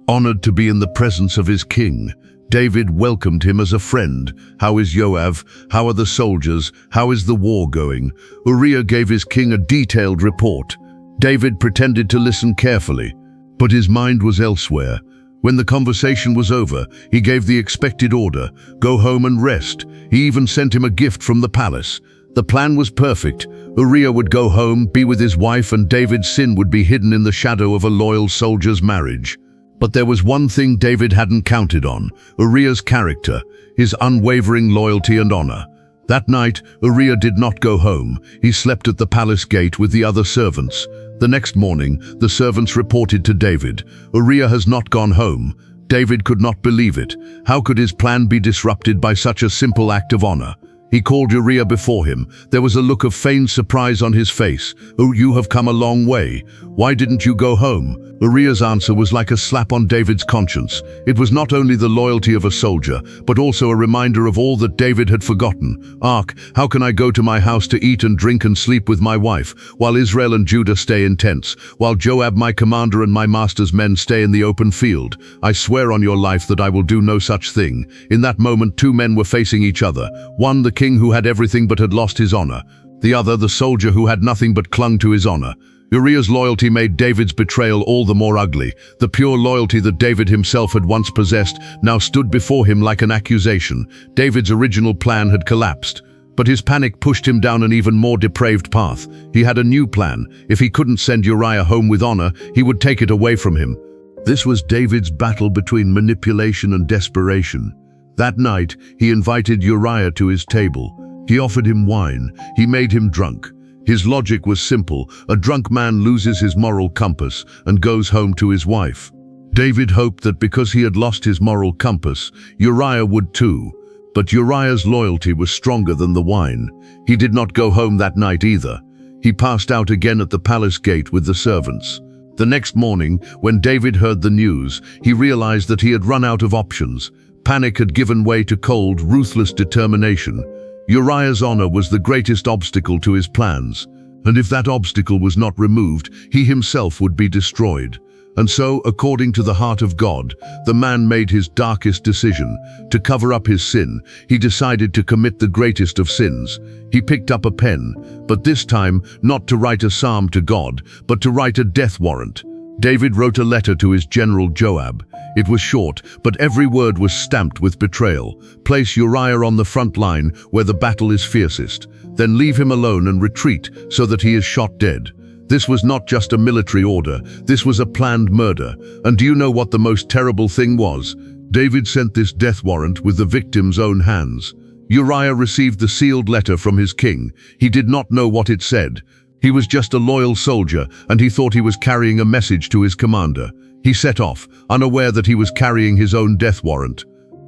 honored to be in the presence of his king. David welcomed him as a friend. How is Joab? How are the soldiers? How is the war going? Uriah gave his king a detailed report. David pretended to listen carefully, but his mind was elsewhere. When the conversation was over, he gave the expected order, go home and rest. He even sent him a gift from the palace. The plan was perfect. Uriah would go home, be with his wife, and David's sin would be hidden in the shadow of a loyal soldier's marriage. But there was one thing David hadn't counted on, Uriah's character, his unwavering loyalty and honor. That night, Uriah did not go home. He slept at the palace gate with the other servants. The next morning, the servants reported to David, Uriah has not gone home. David could not believe it. How could his plan be disrupted by such a simple act of honor? He called Uriah before him. There was a look of feigned surprise on his face. Oh, you have come a long way. Why didn't you go home? Uriah's answer was like a slap on David's conscience. It was not only the loyalty of a soldier, but also a reminder of all that David had forgotten. Ark, how can I go to my house to eat and drink and sleep with my wife, while Israel and Judah stay in tents, while Joab my commander and my master's men stay in the open field? I swear on your life that I will do no such thing. In that moment, two men were facing each other. One, the king who had everything but had lost his honor. The other, the soldier who had nothing but clung to his honor. Uriah's loyalty made David's betrayal all the more ugly. The pure loyalty that David himself had once possessed now stood before him like an accusation. David's original plan had collapsed, but his panic pushed him down an even more depraved path. He had a new plan. If he couldn't send Uriah home with honor, he would take it away from him. This was David's battle between manipulation and desperation. That night, he invited Uriah to his table. He offered him wine. He made him drunk. His logic was simple. A drunk man loses his moral compass and goes home to his wife. David hoped that because he had lost his moral compass, Uriah would too. But Uriah's loyalty was stronger than the wine. He did not go home that night either. He passed out again at the palace gate with the servants. The next morning, when David heard the news, he realized that he had run out of options. Panic had given way to cold, ruthless determination. Uriah's honor was the greatest obstacle to his plans, and if that obstacle was not removed, he himself would be destroyed. And so, according to the heart of God, the man made his darkest decision. To cover up his sin, he decided to commit the greatest of sins. He picked up a pen, but this time not to write a psalm to God, but to write a death warrant. David wrote a letter to his general Joab. It was short, but every word was stamped with betrayal. Place Uriah on the front line where the battle is fiercest. Then leave him alone and retreat so that he is shot dead. This was not just a military order, this was a planned murder. And do you know what the most terrible thing was? David sent this death warrant with the victim's own hands. Uriah received the sealed letter from his king. He did not know what it said. He was just a loyal soldier, and he thought he was carrying a message to his commander. He set off, unaware that he was carrying his own death warrant.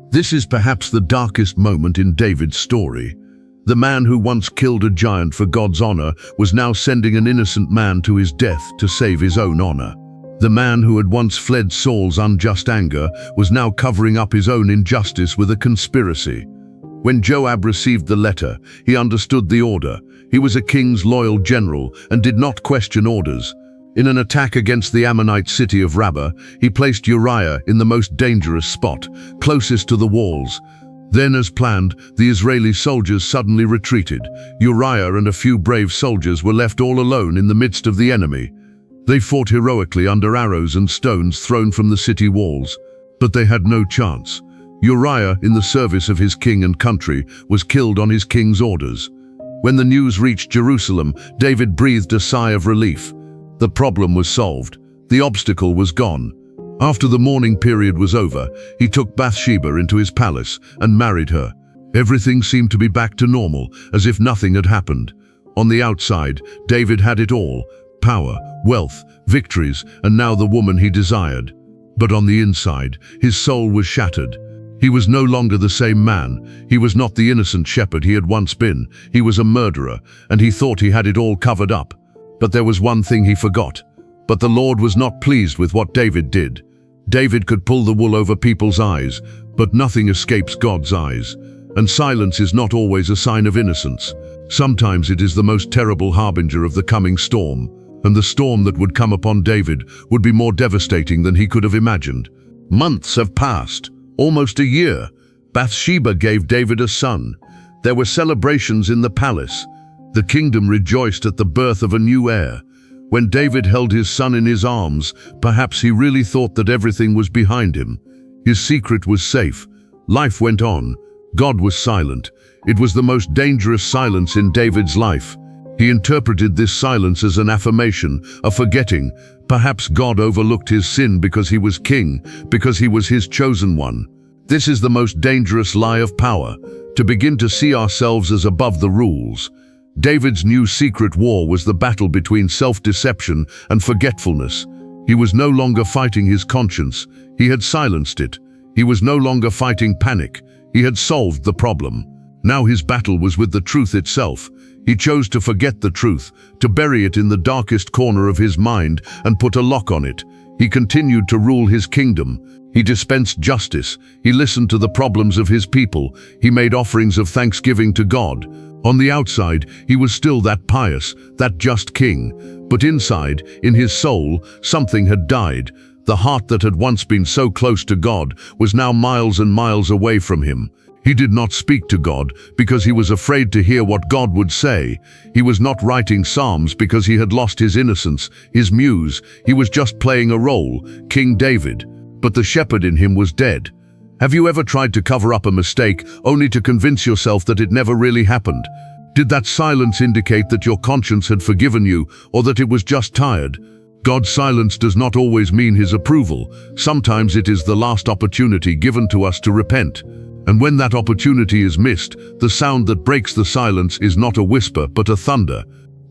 This is perhaps the darkest moment in David's story. The man who once killed a giant for God's honor was now sending an innocent man to his death to save his own honor. The man who had once fled Saul's unjust anger was now covering up his own injustice with a conspiracy. When Joab received the letter, he understood the order. He was a king's loyal general and did not question orders. In an attack against the Ammonite city of Rabbah, he placed Uriah in the most dangerous spot, closest to the walls. Then, as planned, the Israeli soldiers suddenly retreated. Uriah and a few brave soldiers were left all alone in the midst of the enemy. They fought heroically under arrows and stones thrown from the city walls, but they had no chance. Uriah, in the service of his king and country, was killed on his king's orders. When the news reached Jerusalem, David breathed a sigh of relief. The problem was solved. The obstacle was gone. After the mourning period was over, he took Bathsheba into his palace and married her. Everything seemed to be back to normal, as if nothing had happened. On the outside, David had it all: power, wealth, victories, and now the woman he desired. But on the inside, his soul was shattered. He was no longer the same man. He was not the innocent shepherd he had once been. He was a murderer, and he thought he had it all covered up. But there was one thing he forgot. But the Lord was not pleased with what David did. David could pull the wool over people's eyes, but nothing escapes God's eyes. And silence is not always a sign of innocence. Sometimes it is the most terrible harbinger of the coming storm. And the storm that would come upon David would be more devastating than he could have imagined. Months have passed, almost a year. Bathsheba gave David a son. There were celebrations in the palace. The kingdom rejoiced at the birth of a new heir. When David held his son in his arms, perhaps he really thought that everything was behind him. His secret was safe. Life went on. God was silent. It was the most dangerous silence in David's life. He interpreted this silence as an affirmation, a forgetting. Perhaps God overlooked his sin because he was king, because he was his chosen one. This is the most dangerous lie of power, to begin to see ourselves as above the rules. David's new secret war was the battle between self-deception and forgetfulness. He was no longer fighting his conscience. He had silenced it. He was no longer fighting panic. He had solved the problem. Now his battle was with the truth itself. He chose to forget the truth, to bury it in the darkest corner of his mind and put a lock on it. He continued to rule his kingdom. He dispensed justice. He listened to the problems of his people. He made offerings of thanksgiving to God. On the outside, he was still that pious, that just king. But inside, in his soul, something had died. The heart that had once been so close to God was now miles and miles away from him. He did not speak to God because he was afraid to hear what God would say. He was not writing psalms because he had lost his innocence, his muse. He was just playing a role, King David. But the shepherd in him was dead. Have you ever tried to cover up a mistake only to convince yourself that it never really happened? Did that silence indicate that your conscience had forgiven you, or that it was just tired? God's silence does not always mean his approval. Sometimes it is the last opportunity given to us to repent. And when that opportunity is missed, the sound that breaks the silence is not a whisper but a thunder.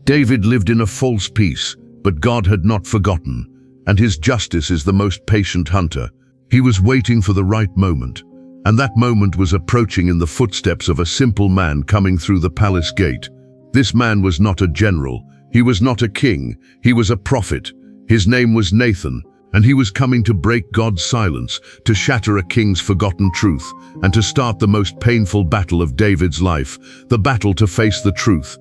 David lived in a false peace, but God had not forgotten, and his justice is the most patient hunter. He was waiting for the right moment, and that moment was approaching in the footsteps of a simple man coming through the palace gate. This man was not a general. He was not a king, he was a prophet. His name was Nathan, and he was coming to break God's silence, to shatter a king's forgotten truth, and to start the most painful battle of David's life, the battle to face the truth.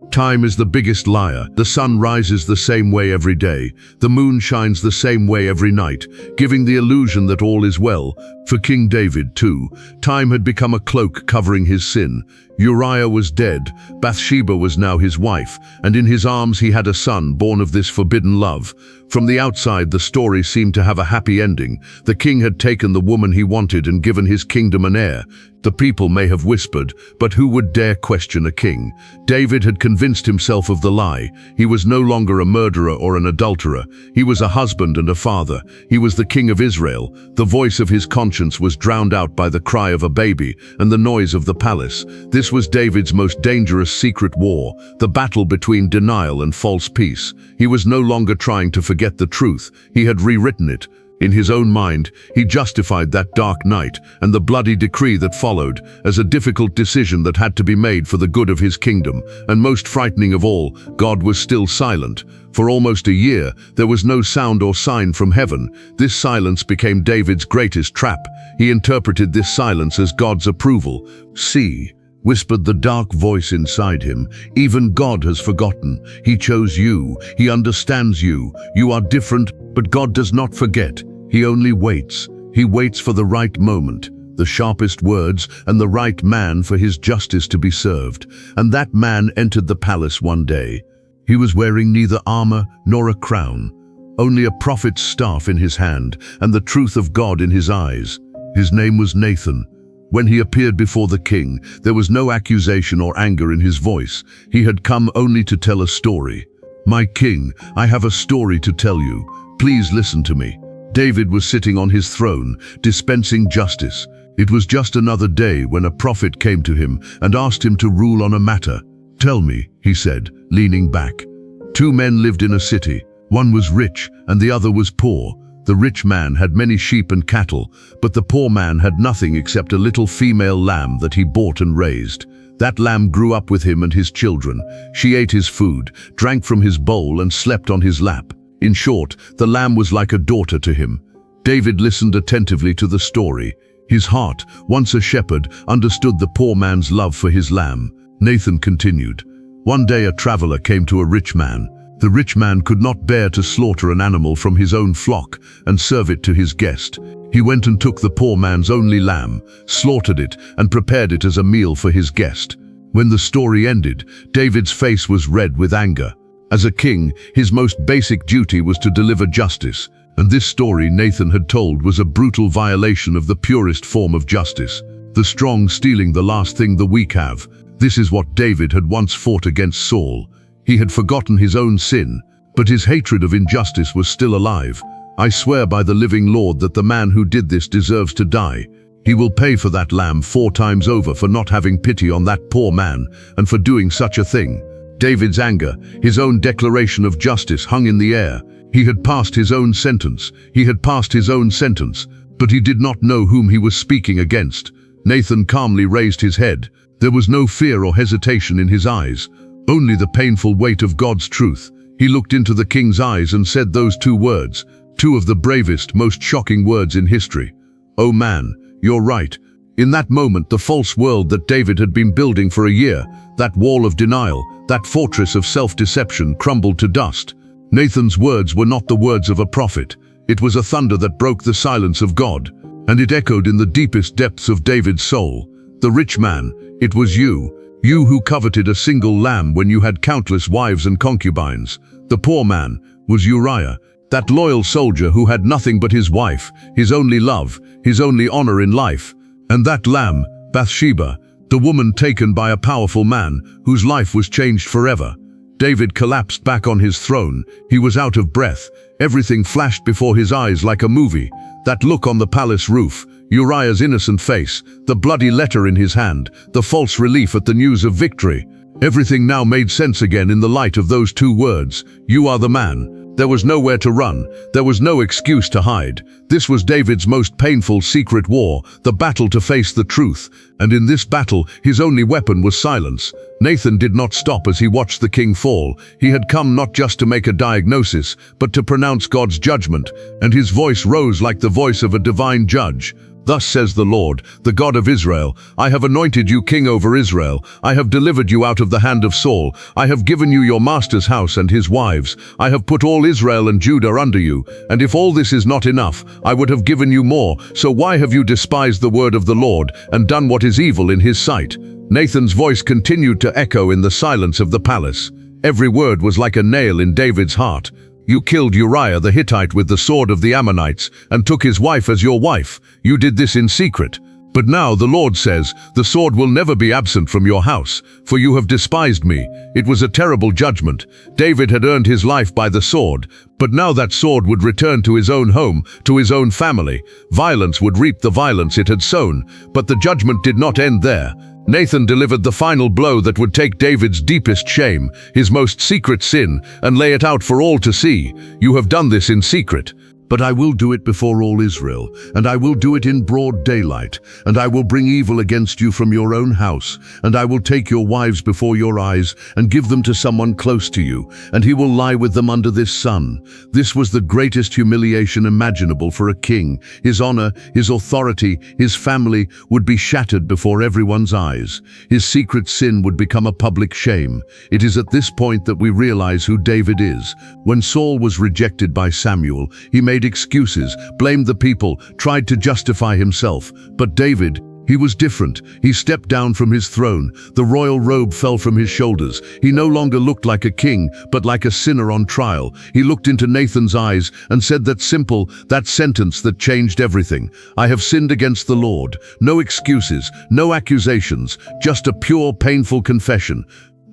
Time is the biggest liar. The sun rises the same way every day. The moon shines the same way every night, giving the illusion that all is well. For King David, too, time had become a cloak covering his sin. Uriah was dead, Bathsheba was now his wife, and in his arms he had a son born of this forbidden love. From the outside, the story seemed to have a happy ending. The king had taken the woman he wanted and given his kingdom an heir. The people may have whispered, but who would dare question a king? David had convinced himself of the lie. He was no longer a murderer or an adulterer. He was a husband and a father. He was the king of Israel. The voice of his conscience was drowned out by the cry of a baby and the noise of the palace. This was David's most dangerous secret war, the battle between denial and false peace. He was no longer trying to forget the truth. He had rewritten it. In his own mind, he justified that dark night and the bloody decree that followed as a difficult decision that had to be made for the good of his kingdom. And most frightening of all, God was still silent. For almost a year, there was no sound or sign from heaven. This silence became David's greatest trap. He interpreted this silence as God's approval. "See," whispered the dark voice inside him, "even God has forgotten. He chose you. He understands you. You are different, but God does not forget. He only waits. He waits for the right moment, the sharpest words, and the right man for his justice to be served." And that man entered the palace one day. He was wearing neither armor nor a crown, only a prophet's staff in his hand and the truth of God in his eyes. His name was Nathan. When he appeared before the king, there was no accusation or anger in his voice. He had come only to tell a story. "My king, I have a story to tell you. Please listen to me." David was sitting on his throne, dispensing justice. It was just another day when a prophet came to him and asked him to rule on a matter. "Tell me," he said, leaning back. "Two men lived in a city. One was rich and the other was poor. The rich man had many sheep and cattle, but the poor man had nothing except a little female lamb that he bought and raised. That lamb grew up with him and his children. She ate his food, drank from his bowl, and slept on his lap. In short, the lamb was like a daughter to him." David listened attentively to the story. His heart, once a shepherd, understood the poor man's love for his lamb. Nathan continued, "One day a traveler came to a rich man. The rich man could not bear to slaughter an animal from his own flock and serve it to his guest. He went and took the poor man's only lamb, slaughtered it, and prepared it as a meal for his guest." When the story ended, David's face was red with anger. As a king, his most basic duty was to deliver justice, and this story Nathan had told was a brutal violation of the purest form of justice. The strong stealing the last thing the weak have. This is what David had once fought against Saul. He had forgotten his own sin, but his hatred of injustice was still alive. "I swear by the living Lord that the man who did this deserves to die. He will pay for that lamb 4 times over for not having pity on that poor man and for doing such a thing." David's anger, his own declaration of justice, hung in the air. He had passed his own sentence. He had passed his own sentence, but he did not know whom he was speaking against. Nathan calmly raised his head. There was no fear or hesitation in his eyes, only the painful weight of God's truth. He looked into the king's eyes and said those 2 words, 2 of the bravest, most shocking words in history. "Oh man, you're right." In that moment, the false world that David had been building for a year, that wall of denial, that fortress of self-deception, crumbled to dust. Nathan's words were not the words of a prophet. It was a thunder that broke the silence of God, and it echoed in the deepest depths of David's soul. "The rich man, it was you. You who coveted a single lamb when you had countless wives and concubines. The poor man was Uriah, that loyal soldier who had nothing but his wife, his only love, his only honor in life. And that lamb, Bathsheba, the woman taken by a powerful man whose life was changed forever." David collapsed back on his throne. He was out of breath. Everything flashed before his eyes like a movie. That look on the palace roof, Uriah's innocent face, the bloody letter in his hand, the false relief at the news of victory. Everything now made sense again in the light of those 2 words, "You are the man." There was nowhere to run. There was no excuse to hide. This was David's most painful secret war, the battle to face the truth. And in this battle, his only weapon was silence. Nathan did not stop as he watched the king fall. He had come not just to make a diagnosis, but to pronounce God's judgment, and his voice rose like the voice of a divine judge. Thus says the Lord, the God of Israel, I have anointed you king over Israel. I have delivered you out of the hand of Saul. I have given you your master's house and his wives. I have put all Israel and Judah under you. And if all this is not enough, I would have given you more. So why have you despised the word of the Lord and done what is evil in his sight? Nathan's voice continued to echo in the silence of the palace. Every word was like a nail in David's heart. You killed Uriah the Hittite with the sword of the Ammonites and took his wife as your wife. You did this in secret. But now the Lord says, the sword will never be absent from your house, for you have despised me. It was a terrible judgment. David had earned his life by the sword, but now that sword would return to his own home, to his own family. Violence would reap the violence it had sown, but the judgment did not end there. Nathan delivered the final blow that would take David's deepest shame, his most secret sin, and lay it out for all to see. You have done this in secret. But I will do it before all Israel, and I will do it in broad daylight, and I will bring evil against you from your own house, and I will take your wives before your eyes, and give them to someone close to you, and he will lie with them under this sun. This was the greatest humiliation imaginable for a king. His honor, his authority, his family would be shattered before everyone's eyes. His secret sin would become a public shame. It is at this point that we realize who David is. When Saul was rejected by Samuel, he made excuses, blamed the people, tried to justify himself. But David, he was different. He stepped down from his throne. The royal robe fell from his shoulders. He no longer looked like a king, but like a sinner on trial. He looked into Nathan's eyes and said that sentence that changed everything. I have sinned against the Lord. No excuses, no accusations, just a pure, painful confession.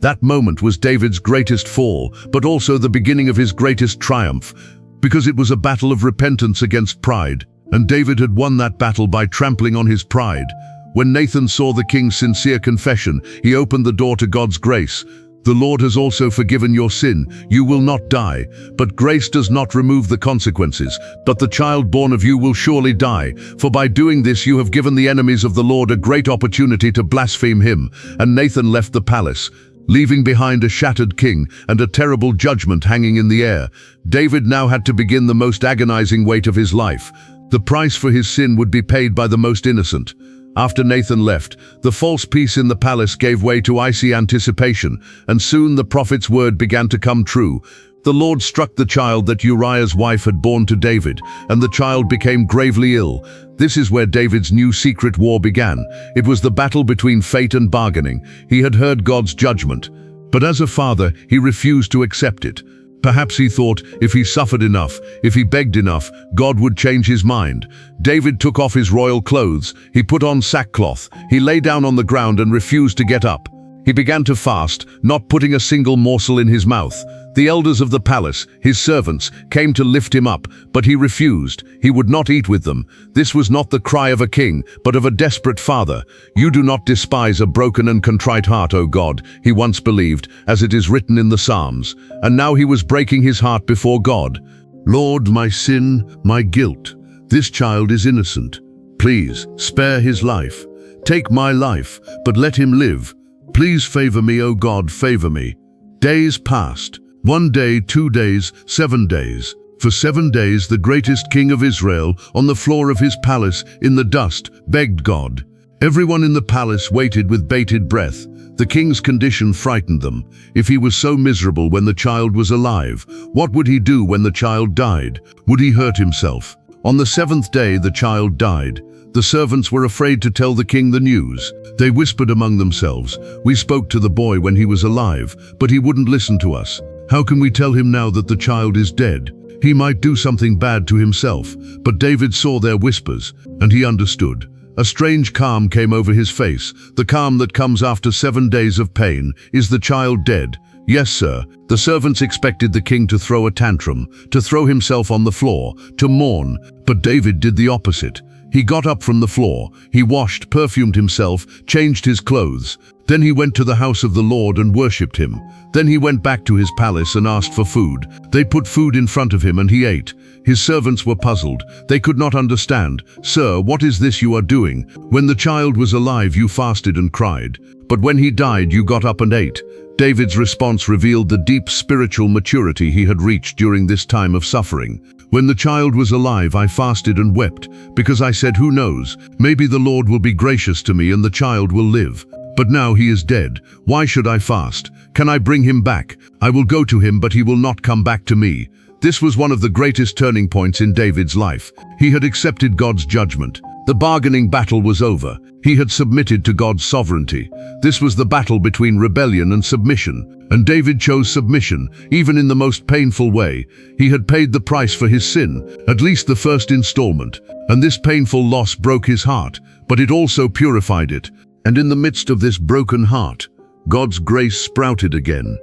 That moment was David's greatest fall, but also the beginning of his greatest triumph, because it was a battle of repentance against pride, and David had won that battle by trampling on his pride. When Nathan saw the king's sincere confession, he opened the door to God's grace. The Lord has also forgiven your sin. You will not die. But grace does not remove the consequences. But the child born of you will surely die. For by doing this you have given the enemies of the Lord a great opportunity to blaspheme him. And Nathan left the palace, leaving behind a shattered king and a terrible judgment hanging in the air. David now had to begin the most agonizing weight of his life. The price for his sin would be paid by the most innocent. After Nathan left, the false peace in the palace gave way to icy anticipation, and soon the prophet's word began to come true. The Lord struck the child that Uriah's wife had borne to David, and the child became gravely ill. This is where David's new secret war began. It was the battle between fate and bargaining. He had heard God's judgment, but as a father, he refused to accept it. Perhaps he thought if he suffered enough, if he begged enough, God would change his mind. David took off his royal clothes. He put on sackcloth. He lay down on the ground and refused to get up. He began to fast, not putting a single morsel in his mouth. The elders of the palace, his servants, came to lift him up, but he refused. He would not eat with them. This was not the cry of a king, but of a desperate father. You do not despise a broken and contrite heart, O God, he once believed, as it is written in the Psalms. And now he was breaking his heart before God. Lord, my sin, my guilt. This child is innocent. Please, spare his life. Take my life, but let him live. Please favor me, O God, favor me. Days passed. 1 day, 2 days, 7 days. For 7 days the greatest king of Israel, on the floor of his palace, in the dust, begged God. Everyone in the palace waited with bated breath. The king's condition frightened them. If he was so miserable when the child was alive, what would he do when the child died? Would he hurt himself? On the 7th day the child died. The servants were afraid to tell the king the news. They whispered among themselves, "We spoke to the boy when he was alive, but he wouldn't listen to us. How can we tell him now that the child is dead? He might do something bad to himself." But David saw their whispers, and he understood. A strange calm came over his face, the calm that comes after 7 days of pain. Is the child dead? Yes, sir. The servants expected the king to throw a tantrum, to throw himself on the floor, to mourn, but David did the opposite. He got up from the floor. He washed, perfumed himself, changed his clothes. Then he went to the house of the Lord and worshipped him. Then he went back to his palace and asked for food. They put food in front of him and he ate. His servants were puzzled. They could not understand. "Sir, what is this you are doing? When the child was alive, you fasted and cried. But when he died, you got up and ate." David's response revealed the deep spiritual maturity he had reached during this time of suffering. "When the child was alive, I fasted and wept, because I said, 'Who knows? Maybe the Lord will be gracious to me and the child will live.' But now he is dead. Why should I fast? Can I bring him back? I will go to him, but he will not come back to me." This was one of the greatest turning points in David's life. He had accepted God's judgment. The bargaining battle was over. He had submitted to God's sovereignty. This was the battle between rebellion and submission. And David chose submission, even in the most painful way. He had paid the price for his sin, at least the first installment. And this painful loss broke his heart, but it also purified it. And in the midst of this broken heart, God's grace sprouted again.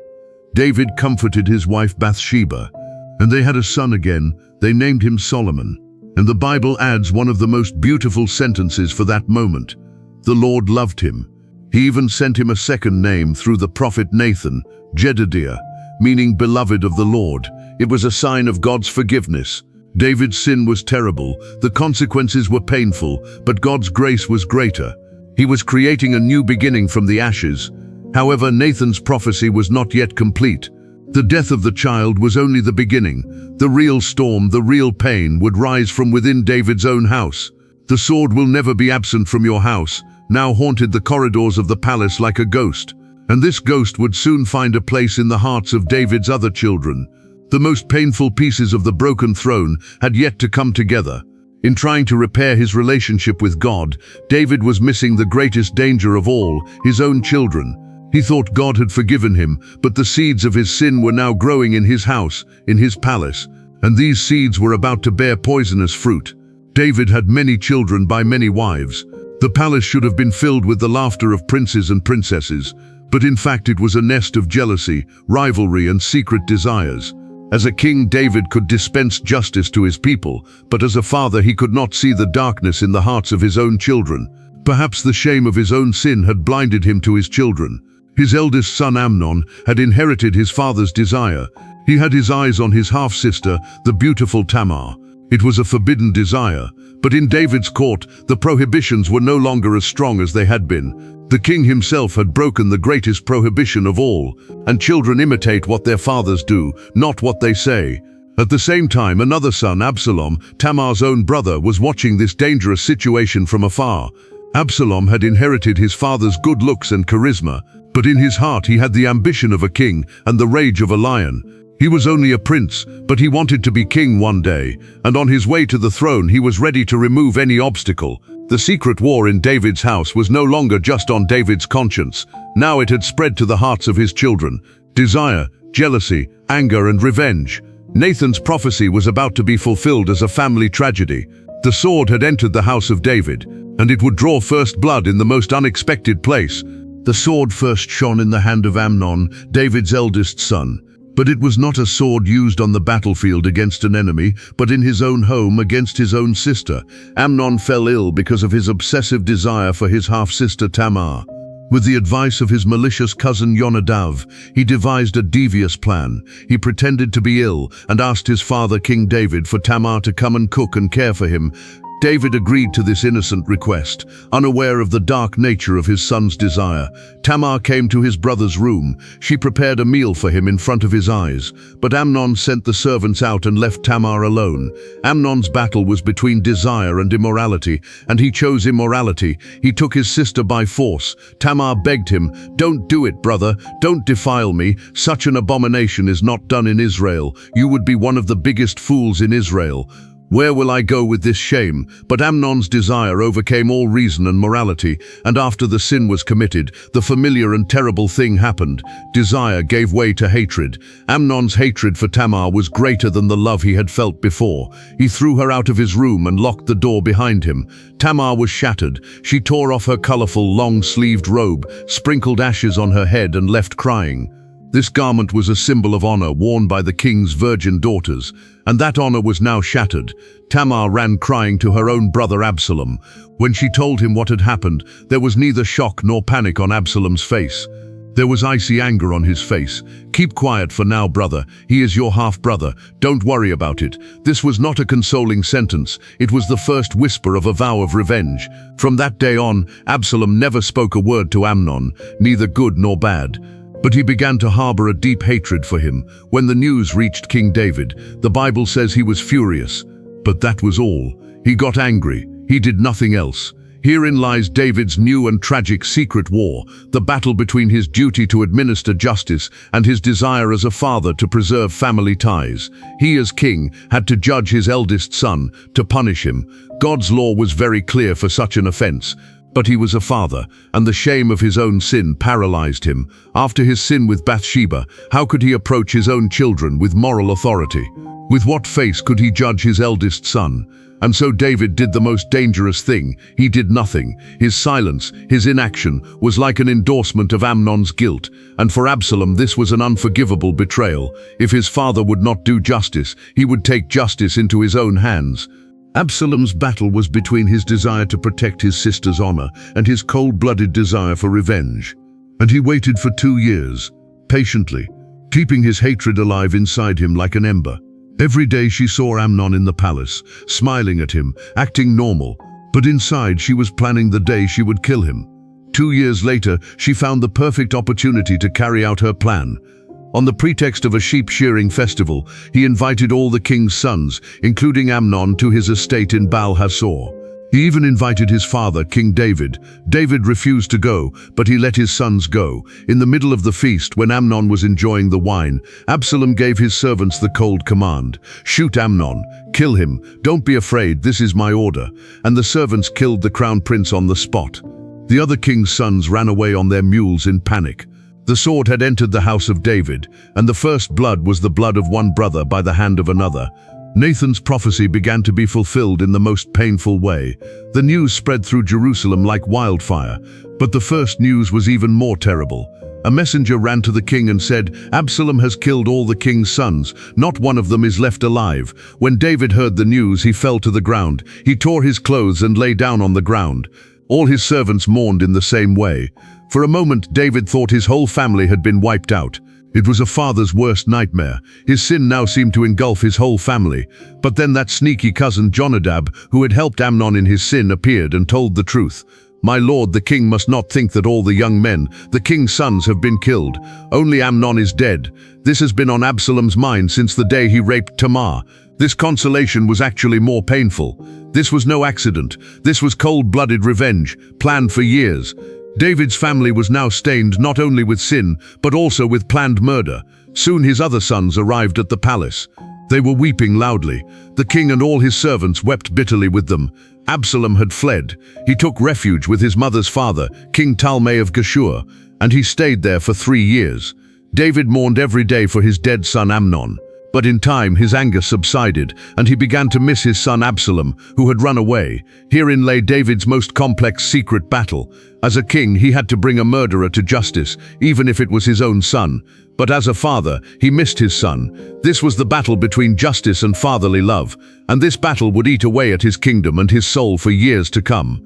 David comforted his wife Bathsheba, and they had a son again. They named him Solomon. And the Bible adds one of the most beautiful sentences for that moment. The Lord loved him. He even sent him a second name through the prophet Nathan, Jedediah, meaning beloved of the Lord. It was a sign of God's forgiveness. David's sin was terrible. The consequences were painful, but God's grace was greater. He was creating a new beginning from the ashes. However, Nathan's prophecy was not yet complete. The death of the child was only the beginning. The real storm, the real pain, would rise from within David's own house. "The sword will never be absent from your house," now haunted the corridors of the palace like a ghost. And this ghost would soon find a place in the hearts of David's other children. The most painful pieces of the broken throne had yet to come together. In trying to repair his relationship with God, David was missing the greatest danger of all, his own children. He thought God had forgiven him, but the seeds of his sin were now growing in his house, in his palace, and these seeds were about to bear poisonous fruit. David had many children by many wives. The palace should have been filled with the laughter of princes and princesses, but in fact it was a nest of jealousy, rivalry, and secret desires. As a king, David could dispense justice to his people, but as a father he could not see the darkness in the hearts of his own children. Perhaps the shame of his own sin had blinded him to his children. His eldest son Amnon had inherited his father's desire. He had his eyes on his half-sister, the beautiful Tamar. It was a forbidden desire, but in David's court, the prohibitions were no longer as strong as they had been. The king himself had broken the greatest prohibition of all, and children imitate what their fathers do, not what they say. At the same time, another son, Absalom, Tamar's own brother, was watching this dangerous situation from afar. Absalom had inherited his father's good looks and charisma, but in his heart he had the ambition of a king and the rage of a lion. He was only a prince, but he wanted to be king one day, and on his way to the throne he was ready to remove any obstacle. The secret war in David's house was no longer just on David's conscience. Now it had spread to the hearts of his children. Desire, jealousy, anger, and revenge. Nathan's prophecy was about to be fulfilled as a family tragedy. The sword had entered the house of David, and it would draw first blood in the most unexpected place. The sword first shone in the hand of Amnon, David's eldest son. But it was not a sword used on the battlefield against an enemy, but in his own home against his own sister. Amnon fell ill because of his obsessive desire for his half-sister Tamar. With the advice of his malicious cousin Jonadab, he devised a devious plan. He pretended to be ill and asked his father, King David, for Tamar to come and cook and care for him. David agreed to this innocent request, unaware of the dark nature of his son's desire. Tamar came to his brother's room. She prepared a meal for him in front of his eyes. But Amnon sent the servants out and left Tamar alone. Amnon's battle was between desire and immorality, and he chose immorality. He took his sister by force. Tamar begged him, "Don't do it, brother. Don't defile me. Such an abomination is not done in Israel. You would be one of the biggest fools in Israel. Where will I go with this shame?" But Amnon's desire overcame all reason and morality, and after the sin was committed, the familiar and terrible thing happened. Desire gave way to hatred. Amnon's hatred for Tamar was greater than the love he had felt before. He threw her out of his room and locked the door behind him. Tamar was shattered. She tore off her colorful, long-sleeved robe, sprinkled ashes on her head, and left crying. This garment was a symbol of honor worn by the king's virgin daughters, and that honor was now shattered. Tamar ran crying to her own brother Absalom. When she told him what had happened, there was neither shock nor panic on Absalom's face. There was icy anger on his face. "Keep quiet for now, brother. He is your half-brother. Don't worry about it." This was not a consoling sentence. It was the first whisper of a vow of revenge. From that day on, Absalom never spoke a word to Amnon, neither good nor bad. But he began to harbor a deep hatred for him. When the news reached King David, the Bible says he was furious. But that was all. He got angry. He did nothing else. Herein lies David's new and tragic secret war, the battle between his duty to administer justice and his desire as a father to preserve family ties. He, as king, had to judge his eldest son, to punish him. God's law was very clear for such an offense. But he was a father, and the shame of his own sin paralyzed him. After his sin with Bathsheba, how could he approach his own children with moral authority? With what face could he judge his eldest son? And so David did the most dangerous thing. He did nothing. His silence, his inaction, was like an endorsement of Amnon's guilt. And for Absalom, this was an unforgivable betrayal. If his father would not do justice, he would take justice into his own hands. Absalom's battle was between his desire to protect his sister's honor and his cold-blooded desire for revenge. And he waited for 2 years, patiently, keeping his hatred alive inside him like an ember. Every day she saw Amnon in the palace, smiling at him, acting normal, but inside she was planning the day she would kill him. 2 years later, she found the perfect opportunity to carry out her plan. On the pretext of a sheep-shearing festival, he invited all the king's sons, including Amnon, to his estate in Baal-Hasor. He even invited his father, King David. David refused to go, but he let his sons go. In the middle of the feast, when Amnon was enjoying the wine, Absalom gave his servants the cold command: "Shoot Amnon, kill him, don't be afraid, this is my order." And the servants killed the crown prince on the spot. The other king's sons ran away on their mules in panic. The sword had entered the house of David, and the first blood was the blood of one brother by the hand of another. Nathan's prophecy began to be fulfilled in the most painful way. The news spread through Jerusalem like wildfire, but the first news was even more terrible. A messenger ran to the king and said, "Absalom has killed all the king's sons. Not one of them is left alive." When David heard the news, he fell to the ground. He tore his clothes and lay down on the ground. All his servants mourned in the same way. For a moment, David thought his whole family had been wiped out. It was a father's worst nightmare. His sin now seemed to engulf his whole family. But then that sneaky cousin Jonadab, who had helped Amnon in his sin, appeared and told the truth. "My lord, the king must not think that all the young men, the king's sons, have been killed. Only Amnon is dead. This has been on Absalom's mind since the day he raped Tamar." This consolation was actually more painful. This was no accident. This was cold-blooded revenge, planned for years. David's family was now stained not only with sin, but also with planned murder. Soon his other sons arrived at the palace. They were weeping loudly. The king and all his servants wept bitterly with them. Absalom had fled. He took refuge with his mother's father, King Talmai of Geshur, and he stayed there for 3 years. David mourned every day for his dead son Amnon. But in time his anger subsided, and he began to miss his son Absalom, who had run away. Herein lay David's most complex secret battle. As a king, he had to bring a murderer to justice, even if it was his own son. But as a father, he missed his son. This was the battle between justice and fatherly love, and this battle would eat away at his kingdom and his soul for years to come.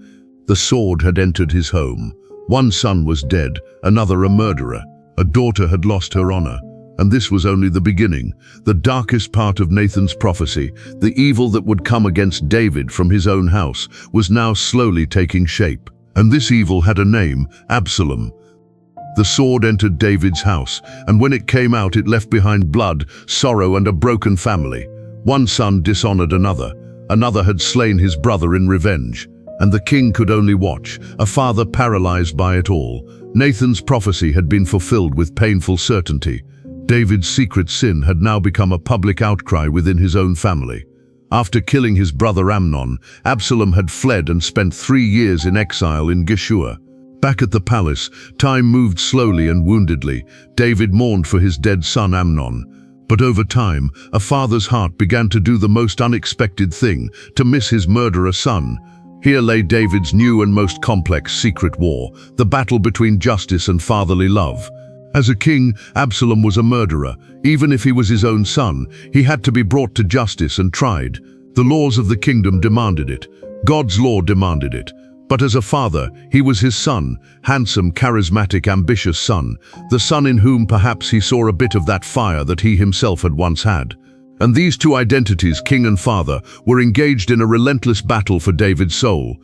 The sword had entered his home. One son was dead, another a murderer. A daughter had lost her honor. And this was only the beginning, the darkest part of Nathan's prophecy. The evil that would come against David from his own house was now slowly taking shape. And this evil had a name: Absalom. The sword entered David's house, and when it came out, it left behind blood, sorrow, and a broken family. One son dishonored another. Another had slain his brother in revenge. And the king could only watch, a father paralyzed by it all. Nathan's prophecy had been fulfilled with painful certainty. David's secret sin had now become a public outcry within his own family. After killing his brother Amnon, Absalom had fled and spent 3 years in exile in Geshur. Back at the palace, time moved slowly and woundedly. David mourned for his dead son Amnon. But over time, a father's heart began to do the most unexpected thing: to miss his murderer son. Here lay David's new and most complex secret war, the battle between justice and fatherly love. As a king, Absalom was a murderer. Even if he was his own son, he had to be brought to justice and tried. The laws of the kingdom demanded it. God's law demanded it. But as a father, he was his son, handsome, charismatic, ambitious son, the son in whom perhaps he saw a bit of that fire that he himself had once had. And these two identities, king and father, were engaged in a relentless battle for David's soul.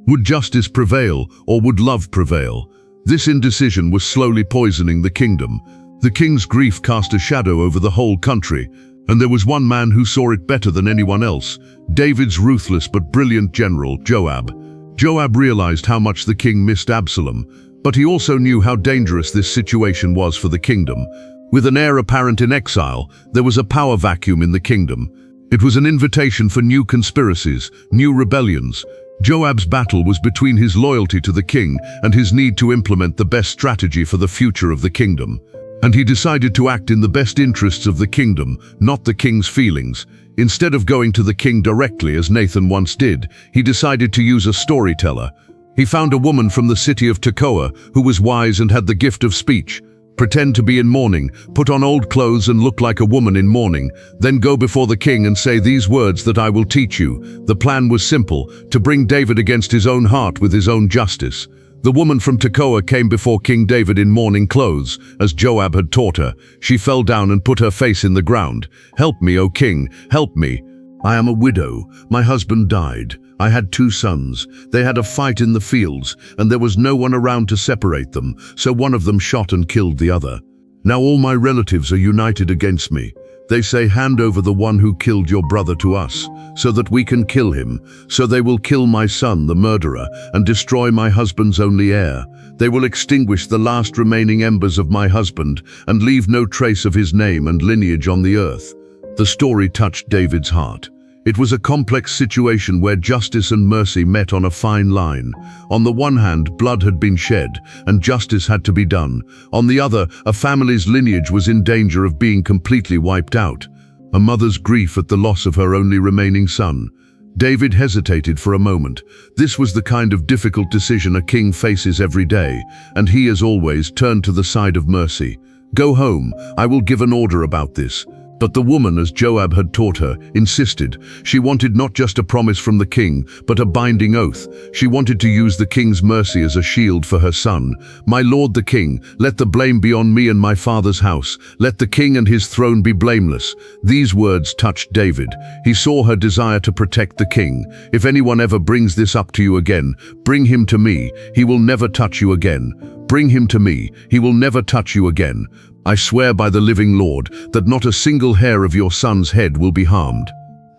Would justice prevail, or would love prevail? This indecision was slowly poisoning the kingdom. The king's grief cast a shadow over the whole country, and there was one man who saw it better than anyone else, David's ruthless but brilliant general, Joab. Joab realized how much the king missed Absalom, but he also knew how dangerous this situation was for the kingdom. With an heir apparent in exile, there was a power vacuum in the kingdom. It was an invitation for new conspiracies, new rebellions. Joab's battle was between his loyalty to the king and his need to implement the best strategy for the future of the kingdom. And he decided to act in the best interests of the kingdom, not the king's feelings. Instead of going to the king directly as Nathan once did, he decided to use a storyteller. He found a woman from the city of Tekoa who was wise and had the gift of speech. Pretend to be in mourning, put on old clothes and look like a woman in mourning, then go before the king and say these words that I will teach you. The plan was simple, to bring David against his own heart with his own justice. The woman from Tekoa came before King David in mourning clothes, as Joab had taught her. She fell down and put her face in the ground. "Help me, O king, help me. I am a widow. My husband died. I had 2 sons. They had a fight in the fields, and there was no one around to separate them, so one of them shot and killed the other. Now all my relatives are united against me. They say, hand over the one who killed your brother to us, so that we can kill him. So they will kill my son, the murderer, and destroy my husband's only heir. They will extinguish the last remaining embers of my husband, and leave no trace of his name and lineage on the earth." The story touched David's heart. It was a complex situation where justice and mercy met on a fine line. On the one hand, blood had been shed, and justice had to be done. On the other, a family's lineage was in danger of being completely wiped out. A mother's grief at the loss of her only remaining son. David hesitated for a moment. This was the kind of difficult decision a king faces every day, and he, as always, turned to the side of mercy. "Go home, I will give an order about this." But the woman, as Joab had taught her, insisted. She wanted not just a promise from the king, but a binding oath. She wanted to use the king's mercy as a shield for her son. "My lord the king, let the blame be on me and my father's house. Let the king and his throne be blameless." These words touched David. He saw her desire to protect the king. "If anyone ever brings this up to you again, bring him to me. He will never touch you again. Bring him to me. He will never touch you again. I swear by the living Lord that not a single hair of your son's head will be harmed."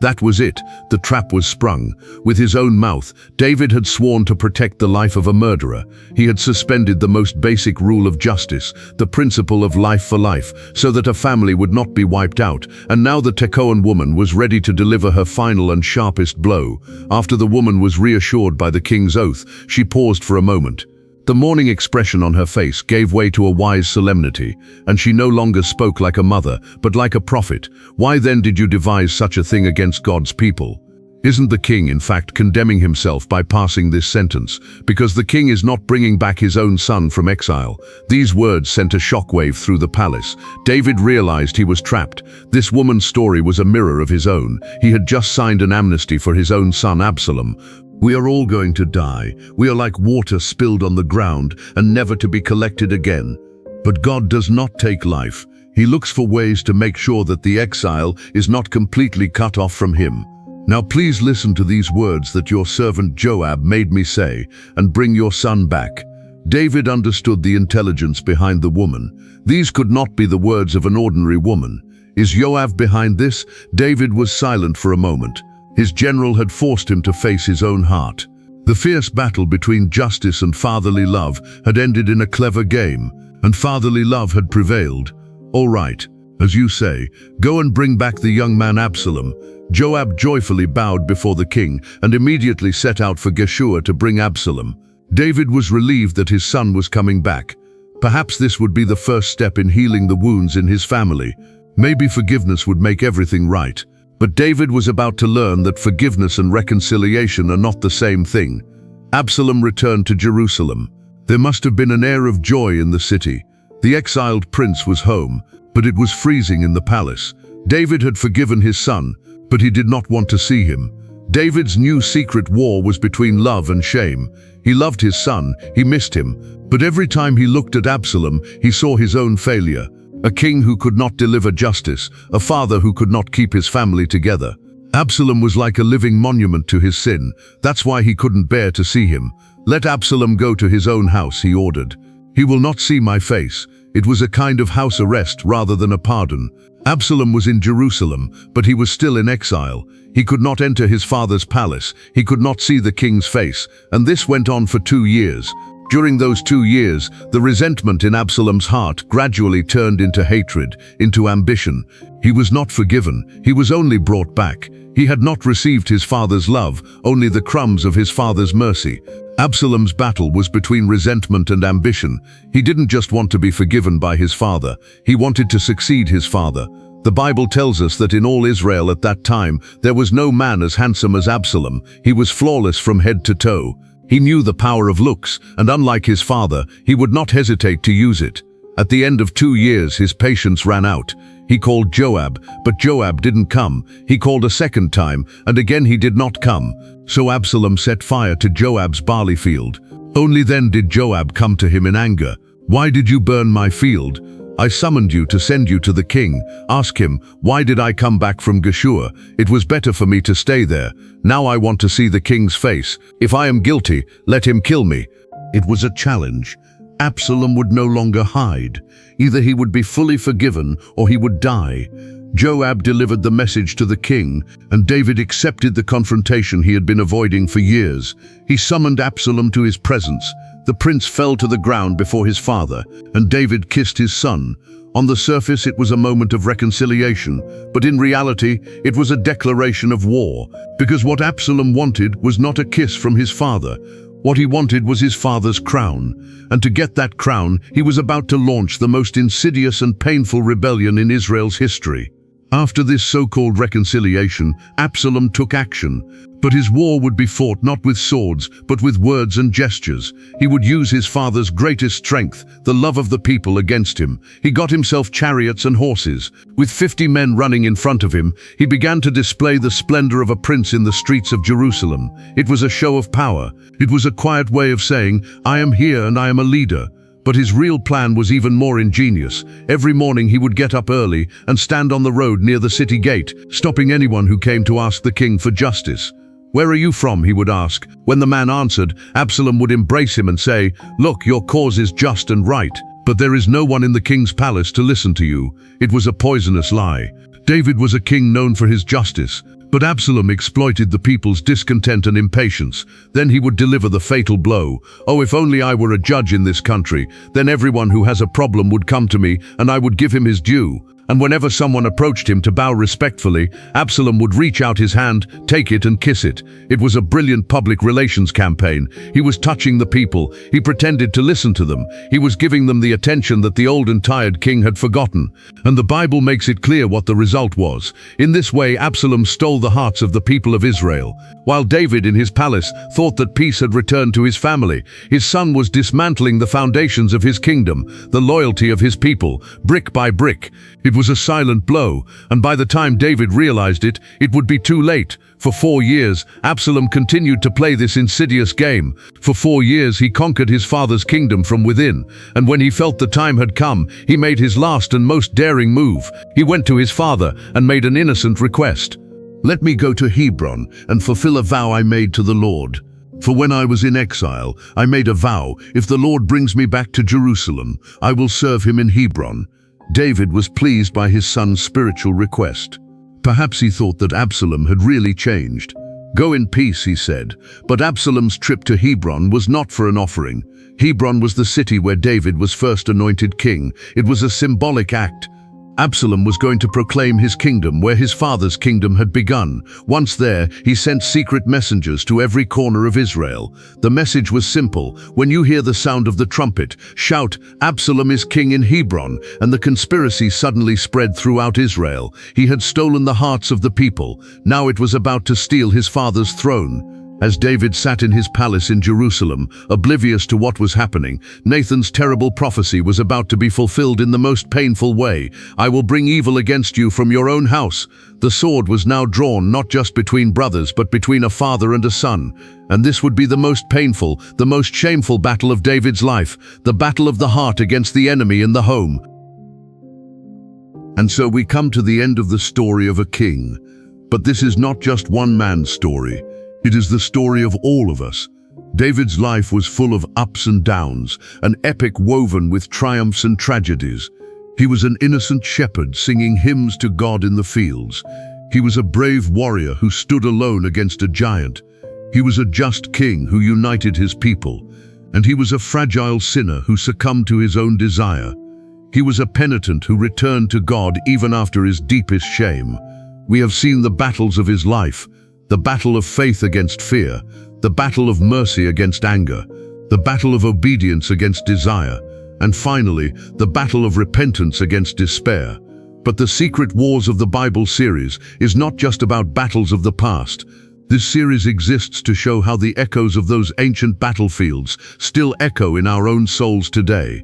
That was it. The trap was sprung. With his own mouth, David had sworn to protect the life of a murderer. He had suspended the most basic rule of justice, the principle of life for life, so that a family would not be wiped out. And now the Tekoan woman was ready to deliver her final and sharpest blow. After the woman was reassured by the king's oath, she paused for a moment. The mourning expression on her face gave way to a wise solemnity, and she no longer spoke like a mother, but like a prophet. "Why then did you devise such a thing against God's people?" Isn't the king, in fact, condemning himself by passing this sentence? Because the king is not bringing back his own son from exile. These words sent a shockwave through the palace. David realized he was trapped. This woman's story was a mirror of his own. He had just signed an amnesty for his own son, Absalom. "We are all going to die. We are like water spilled on the ground and never to be collected again." But God does not take life. He looks for ways to make sure that the exile is not completely cut off from him. "Now please listen to these words that your servant Joab made me say, and bring your son back." David understood the intelligence behind the woman. These could not be the words of an ordinary woman. Is Joab behind this? David was silent for a moment. His general had forced him to face his own heart. The fierce battle between justice and fatherly love had ended in a clever game, and fatherly love had prevailed. "All right, as you say, go and bring back the young man Absalom." Joab joyfully bowed before the king and immediately set out for Geshur to bring Absalom. David was relieved that his son was coming back. Perhaps this would be the first step in healing the wounds in his family. Maybe forgiveness would make everything right. But David was about to learn that forgiveness and reconciliation are not the same thing. Absalom returned to Jerusalem. There must have been an air of joy in the city. The exiled prince was home, but it was freezing in the palace. David had forgiven his son, but he did not want to see him. David's new secret war was between love and shame. He loved his son, he missed him, but every time he looked at Absalom, he saw his own failure. A king who could not deliver justice, a father who could not keep his family together. Absalom was like a living monument to his sin. That's why he couldn't bear to see him. "Let Absalom go to his own house," he ordered. "He will not see my face." It was a kind of house arrest rather than a pardon. Absalom was in Jerusalem, but he was still in exile. He could not enter his father's palace. He could not see the king's face, and this went on for 2 years. During those 2 years, the resentment in Absalom's heart gradually turned into hatred, into ambition. He was not forgiven. He was only brought back. He had not received his father's love, only the crumbs of his father's mercy. Absalom's battle was between resentment and ambition. He didn't just want to be forgiven by his father. He wanted to succeed his father. The Bible tells us that in all Israel at that time, there was no man as handsome as Absalom. He was flawless from head to toe. He knew the power of looks, and unlike his father, he would not hesitate to use it. At the end of 2 years, his patience ran out. He called Joab, but Joab didn't come. He called a second time, and again he did not come. So Absalom set fire to Joab's barley field. Only then did Joab come to him in anger. "Why did you burn my field? I summoned you to send you to the king. Ask him, why did I come back from Geshur? It was better for me to stay there. Now I want to see the king's face. If I am guilty, let him kill me." It was a challenge. Absalom would no longer hide. Either he would be fully forgiven or he would die. Joab delivered the message to the king, and David accepted the confrontation he had been avoiding for years. He summoned Absalom to his presence. The prince fell to the ground before his father, and David kissed his son. On the surface, it was a moment of reconciliation, but in reality, it was a declaration of war, because what Absalom wanted was not a kiss from his father. What he wanted was his father's crown, and to get that crown, he was about to launch the most insidious and painful rebellion in Israel's history. After this so-called reconciliation, Absalom took action. But his war would be fought not with swords, but with words and gestures. He would use his father's greatest strength, the love of the people, against him. He got himself chariots and horses. With 50 men running in front of him, he began to display the splendor of a prince in the streets of Jerusalem. It was a show of power. It was a quiet way of saying, "I am here and I am a leader." But his real plan was even more ingenious. Every morning he would get up early and stand on the road near the city gate, stopping anyone who came to ask the king for justice. "Where are you from?" he would ask. When the man answered, Absalom would embrace him and say, "Look, your cause is just and right, but there is no one in the king's palace to listen to you." It was a poisonous lie. David was a king known for his justice, but Absalom exploited the people's discontent and impatience. Then he would deliver the fatal blow. "Oh, if only I were a judge in this country, then everyone who has a problem would come to me and I would give him his due." And whenever someone approached him to bow respectfully, Absalom would reach out his hand, take it and kiss it. It was a brilliant public relations campaign. He was touching the people. He pretended to listen to them. He was giving them the attention that the old and tired king had forgotten. And the Bible makes it clear what the result was. In this way, Absalom stole the hearts of the people of Israel. While David in his palace thought that peace had returned to his family, his son was dismantling the foundations of his kingdom, the loyalty of his people, brick by brick. It was a silent blow, and by the time David realized it, it would be too late. For 4 years, Absalom continued to play this insidious game. For 4 years, he conquered his father's kingdom from within, and when he felt the time had come, he made his last and most daring move. He went to his father and made an innocent request. "Let me go to Hebron and fulfill a vow I made to the Lord. For when I was in exile, I made a vow, if the Lord brings me back to Jerusalem, I will serve him in Hebron." David was pleased by his son's spiritual request. Perhaps he thought that Absalom had really changed. "Go in peace," he said. But Absalom's trip to Hebron was not for an offering. Hebron was the city where David was first anointed king. It was a symbolic act. Absalom was going to proclaim his kingdom where his father's kingdom had begun. Once there, he sent secret messengers to every corner of Israel. The message was simple: when you hear the sound of the trumpet, shout, "Absalom is king in Hebron," and the conspiracy suddenly spread throughout Israel. He had stolen the hearts of the people. Now it was about to steal his father's throne. As David sat in his palace in Jerusalem, oblivious to what was happening, Nathan's terrible prophecy was about to be fulfilled in the most painful way. "I will bring evil against you from your own house." The sword was now drawn not just between brothers, but between a father and a son. And this would be the most painful, the most shameful battle of David's life, the battle of the heart against the enemy in the home. And so we come to the end of the story of a king. But this is not just one man's story. It is the story of all of us. David's life was full of ups and downs, an epic woven with triumphs and tragedies. He was an innocent shepherd singing hymns to God in the fields. He was a brave warrior who stood alone against a giant. He was a just king who united his people. And he was a fragile sinner who succumbed to his own desire. He was a penitent who returned to God even after his deepest shame. We have seen the battles of his life, the battle of faith against fear, the battle of mercy against anger, the battle of obedience against desire, and finally, the battle of repentance against despair. But the Secret Wars of the Bible series is not just about battles of the past. This series exists to show how the echoes of those ancient battlefields still echo in our own souls today.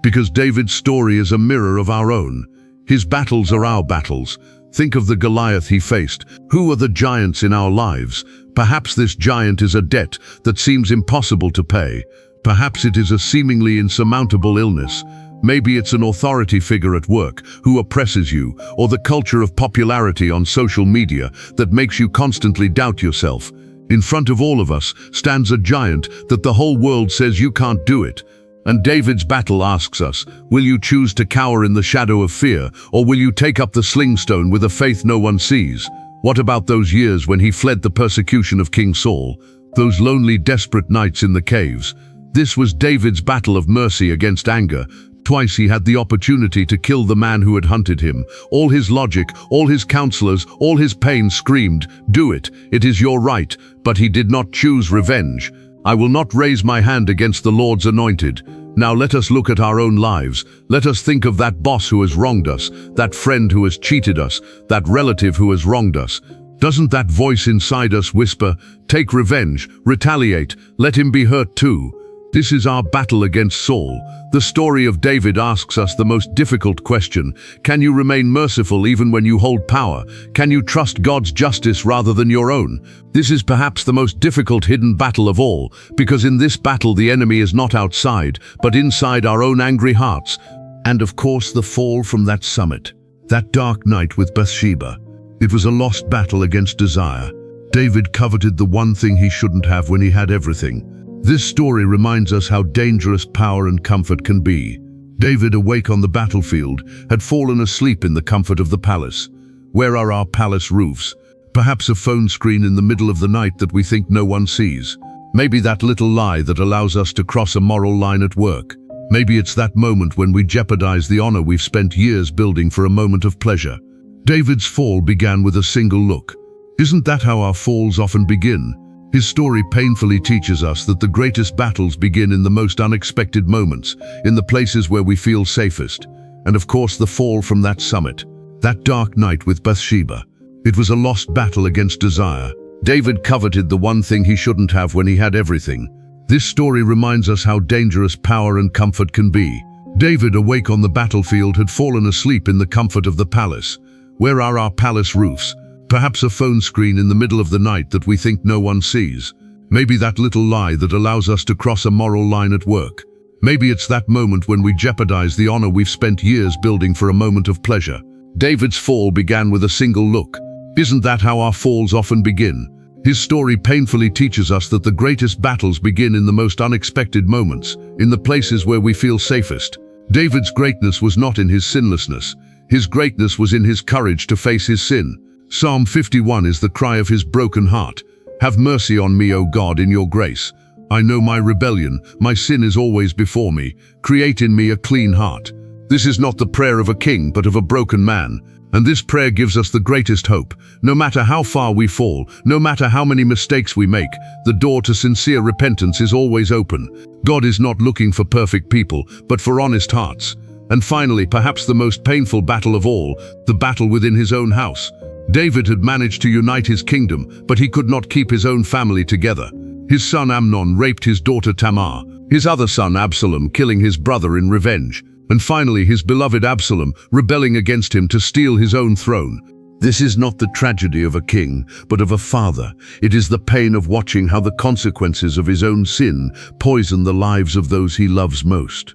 Because David's story is a mirror of our own. His battles are our battles. Think of the Goliath he faced. Who are the giants in our lives? Perhaps this giant is a debt that seems impossible to pay. Perhaps it is a seemingly insurmountable illness. Maybe it's an authority figure at work who oppresses you, or the culture of popularity on social media that makes you constantly doubt yourself. In front of all of us stands a giant that the whole world says you can't do it. And David's battle asks us, will you choose to cower in the shadow of fear, or will you take up the sling stone with a faith no one sees? What about those years when he fled the persecution of King Saul? Those lonely, desperate nights in the caves? This was David's battle of mercy against anger. Twice he had the opportunity to kill the man who had hunted him. All his logic, all his counselors, all his pain screamed, "Do it, it is your right," but he did not choose revenge. "I will not raise my hand against the Lord's anointed." Now let us look at our own lives. Let us think of that boss who has wronged us, that friend who has cheated us, that relative who has wronged us. Doesn't that voice inside us whisper, "Take revenge, retaliate, let him be hurt too"? This is our battle against Saul. The story of David asks us the most difficult question. Can you remain merciful even when you hold power? Can you trust God's justice rather than your own? This is perhaps the most difficult hidden battle of all, because in this battle the enemy is not outside, but inside our own angry hearts. And of course the fall from that summit, that dark night with Bathsheba. It was a lost battle against desire. David coveted the one thing he shouldn't have when he had everything. This story reminds us how dangerous power and comfort can be. David, awake on the battlefield, had fallen asleep in the comfort of the palace. Where are our palace roofs? Perhaps a phone screen in the middle of the night that we think no one sees. Maybe that little lie that allows us to cross a moral line at work. Maybe it's that moment when we jeopardize the honor we've spent years building for a moment of pleasure. David's fall began with a single look. Isn't that how our falls often begin? His story painfully teaches us that the greatest battles begin in the most unexpected moments, in the places where we feel safest. And of course the fall from that summit, that dark night with Bathsheba. It was a lost battle against desire. David coveted the one thing he shouldn't have when he had everything. This story reminds us how dangerous power and comfort can be. David, awake on the battlefield, had fallen asleep in the comfort of the palace. Where are our palace roofs? Perhaps a phone screen in the middle of the night that we think no one sees. Maybe that little lie that allows us to cross a moral line at work. Maybe it's that moment when we jeopardize the honor we've spent years building for a moment of pleasure. David's fall began with a single look. Isn't that how our falls often begin? His story painfully teaches us that the greatest battles begin in the most unexpected moments, in the places where we feel safest. David's greatness was not in his sinlessness. His greatness was in his courage to face his sin. Psalm 51 is the cry of his broken heart. Have mercy on me, O God, in your grace. I know my rebellion, my sin is always before me. Create in me a clean heart. This is not the prayer of a king, but of a broken man. And this prayer gives us the greatest hope. No matter how far we fall, no matter how many mistakes we make, the door to sincere repentance is always open. God is not looking for perfect people, but for honest hearts. And finally, perhaps the most painful battle of all, the battle within his own house. David had managed to unite his kingdom, but he could not keep his own family together. His son Amnon raped his daughter Tamar, his other son Absalom killing his brother in revenge, and finally his beloved Absalom rebelling against him to steal his own throne. This is not the tragedy of a king, but of a father. It is the pain of watching how the consequences of his own sin poison the lives of those he loves most.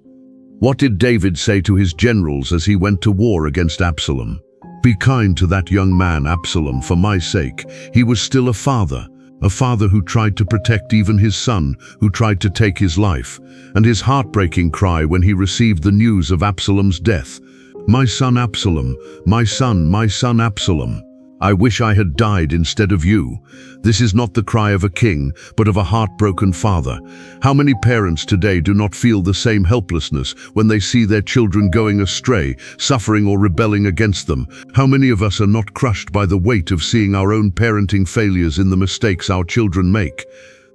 What did David say to his generals as he went to war against Absalom? "Be kind to that young man, Absalom, for my sake. He was still a father who tried to protect even his son, who tried to take his life." And his heartbreaking cry when he received the news of Absalom's death, "My son Absalom, my son Absalom. I wish I had died instead of you." This is not the cry of a king, but of a heartbroken father. How many parents today do not feel the same helplessness when they see their children going astray, suffering or rebelling against them? How many of us are not crushed by the weight of seeing our own parenting failures in the mistakes our children make?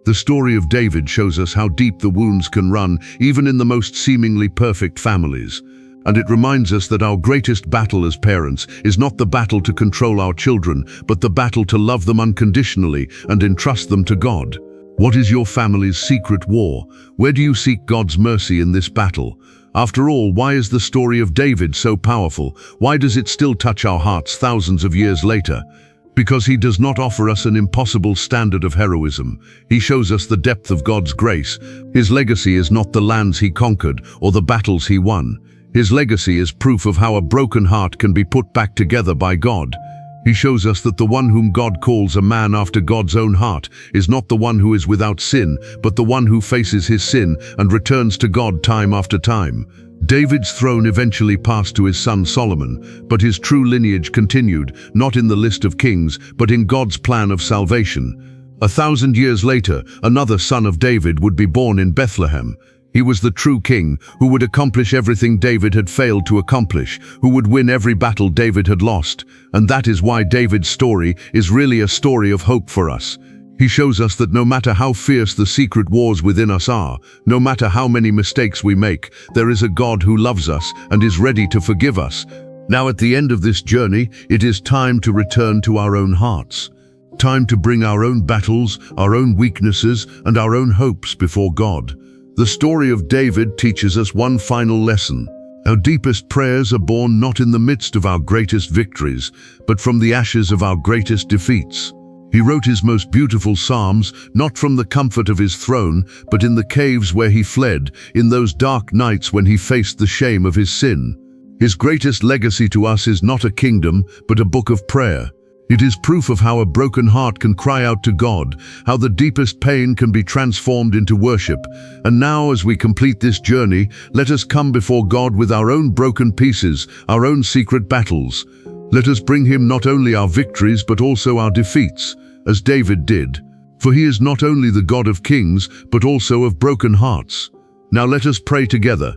The story of David shows us how deep the wounds can run, even in the most seemingly perfect families. And it reminds us that our greatest battle as parents is not the battle to control our children, but the battle to love them unconditionally and entrust them to God. What is your family's secret war? Where do you seek God's mercy in this battle? After all, why is the story of David so powerful? Why does it still touch our hearts thousands of years later? Because he does not offer us an impossible standard of heroism. He shows us the depth of God's grace. His legacy is not the lands he conquered or the battles he won. His legacy is proof of how a broken heart can be put back together by God. He shows us that the one whom God calls a man after God's own heart is not the one who is without sin, but the one who faces his sin and returns to God time after time. David's throne eventually passed to his son Solomon, but his true lineage continued, not in the list of kings, but in God's plan of salvation. 1,000 years later, another son of David would be born in Bethlehem. He was the true king, who would accomplish everything David had failed to accomplish, who would win every battle David had lost. And that is why David's story is really a story of hope for us. He shows us that no matter how fierce the secret wars within us are, no matter how many mistakes we make, there is a God who loves us and is ready to forgive us. Now at the end of this journey, it is time to return to our own hearts. Time to bring our own battles, our own weaknesses, and our own hopes before God. The story of David teaches us one final lesson. Our deepest prayers are born not in the midst of our greatest victories, but from the ashes of our greatest defeats. He wrote his most beautiful psalms not from the comfort of his throne, but in the caves where he fled, in those dark nights when he faced the shame of his sin. His greatest legacy to us is not a kingdom, but a book of prayer. It is proof of how a broken heart can cry out to God, how the deepest pain can be transformed into worship. And now, as we complete this journey, let us come before God with our own broken pieces, our own secret battles. Let us bring him not only our victories, but also our defeats, as David did. For he is not only the God of kings, but also of broken hearts. Now let us pray together.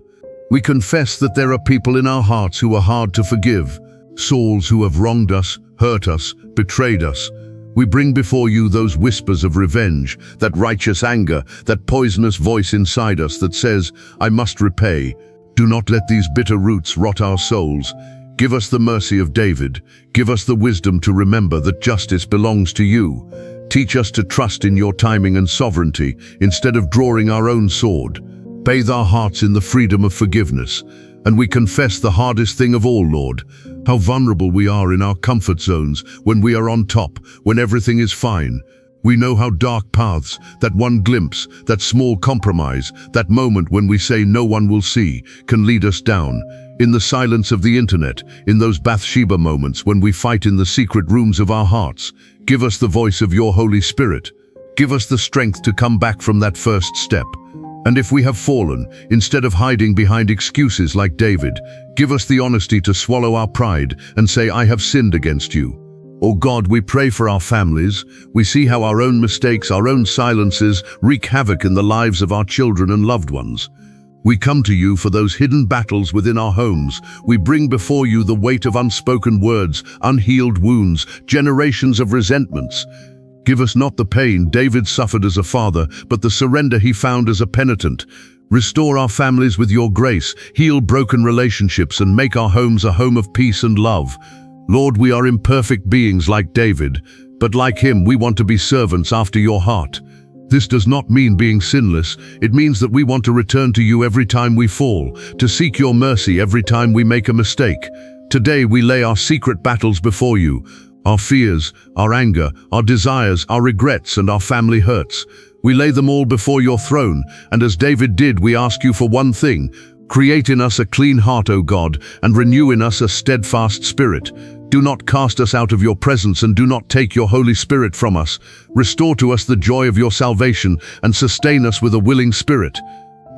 We confess that there are people in our hearts who are hard to forgive, souls who have wronged us, hurt us, betrayed us. We bring before you those whispers of revenge, that righteous anger, that poisonous voice inside us that says, "I must repay." Do not let these bitter roots rot our souls. Give us the mercy of David. Give us the wisdom to remember that justice belongs to you. Teach us to trust in your timing and sovereignty instead of drawing our own sword. Bathe our hearts in the freedom of forgiveness. And we confess the hardest thing of all, Lord, how vulnerable we are in our comfort zones when we are on top, when everything is fine. We know how dark paths, that one glimpse, that small compromise, that moment when we say no one will see, can lead us down. In the silence of the internet, in those Bathsheba moments when we fight in the secret rooms of our hearts, give us the voice of your Holy Spirit. Give us the strength to come back from that first step. And if we have fallen, instead of hiding behind excuses like David, give us the honesty to swallow our pride and say, "I have sinned against you." Oh God, we pray for our families. We see how our own mistakes, our own silences wreak havoc in the lives of our children and loved ones. We come to you for those hidden battles within our homes. We bring before you the weight of unspoken words, unhealed wounds, generations of resentments. Give us not the pain David suffered as a father, but the surrender he found as a penitent. Restore our families with your grace, heal broken relationships, and make our homes a home of peace and love. Lord, we are imperfect beings like David, but like him, we want to be servants after your heart. This does not mean being sinless. It means that we want to return to you every time we fall, to seek your mercy every time we make a mistake. Today we lay our secret battles before you, our fears, our anger, our desires, our regrets, and our family hurts. We lay them all before your throne, and as David did, we ask you for one thing: create in us a clean heart, O God, and renew in us a steadfast spirit. Do not cast us out of your presence, and do not take your Holy Spirit from us. Restore to us the joy of your salvation, and sustain us with a willing spirit.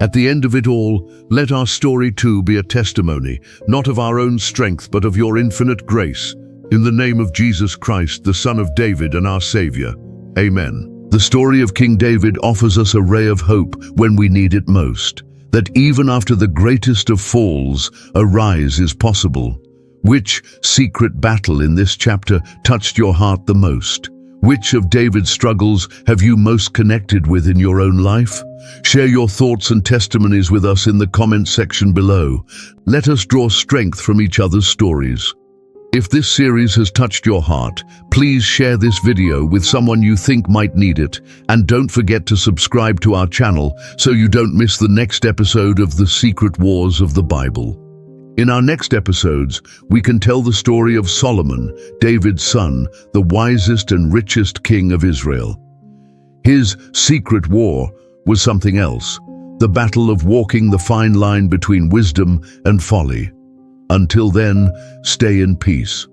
At the end of it all, let our story too be a testimony, not of our own strength, but of your infinite grace. In the name of Jesus Christ, the Son of David and our Savior. Amen. The story of King David offers us a ray of hope when we need it most. That even after the greatest of falls, a rise is possible. Which secret battle in this chapter touched your heart the most? Which of David's struggles have you most connected with in your own life? Share your thoughts and testimonies with us in the comment section below. Let us draw strength from each other's stories. If this series has touched your heart, please share this video with someone you think might need it, and don't forget to subscribe to our channel so you don't miss the next episode of The Secret Wars of the Bible. In our next episodes, we can tell the story of Solomon, David's son, the wisest and richest king of Israel. His secret war was something else, the battle of walking the fine line between wisdom and folly. Until then, stay in peace.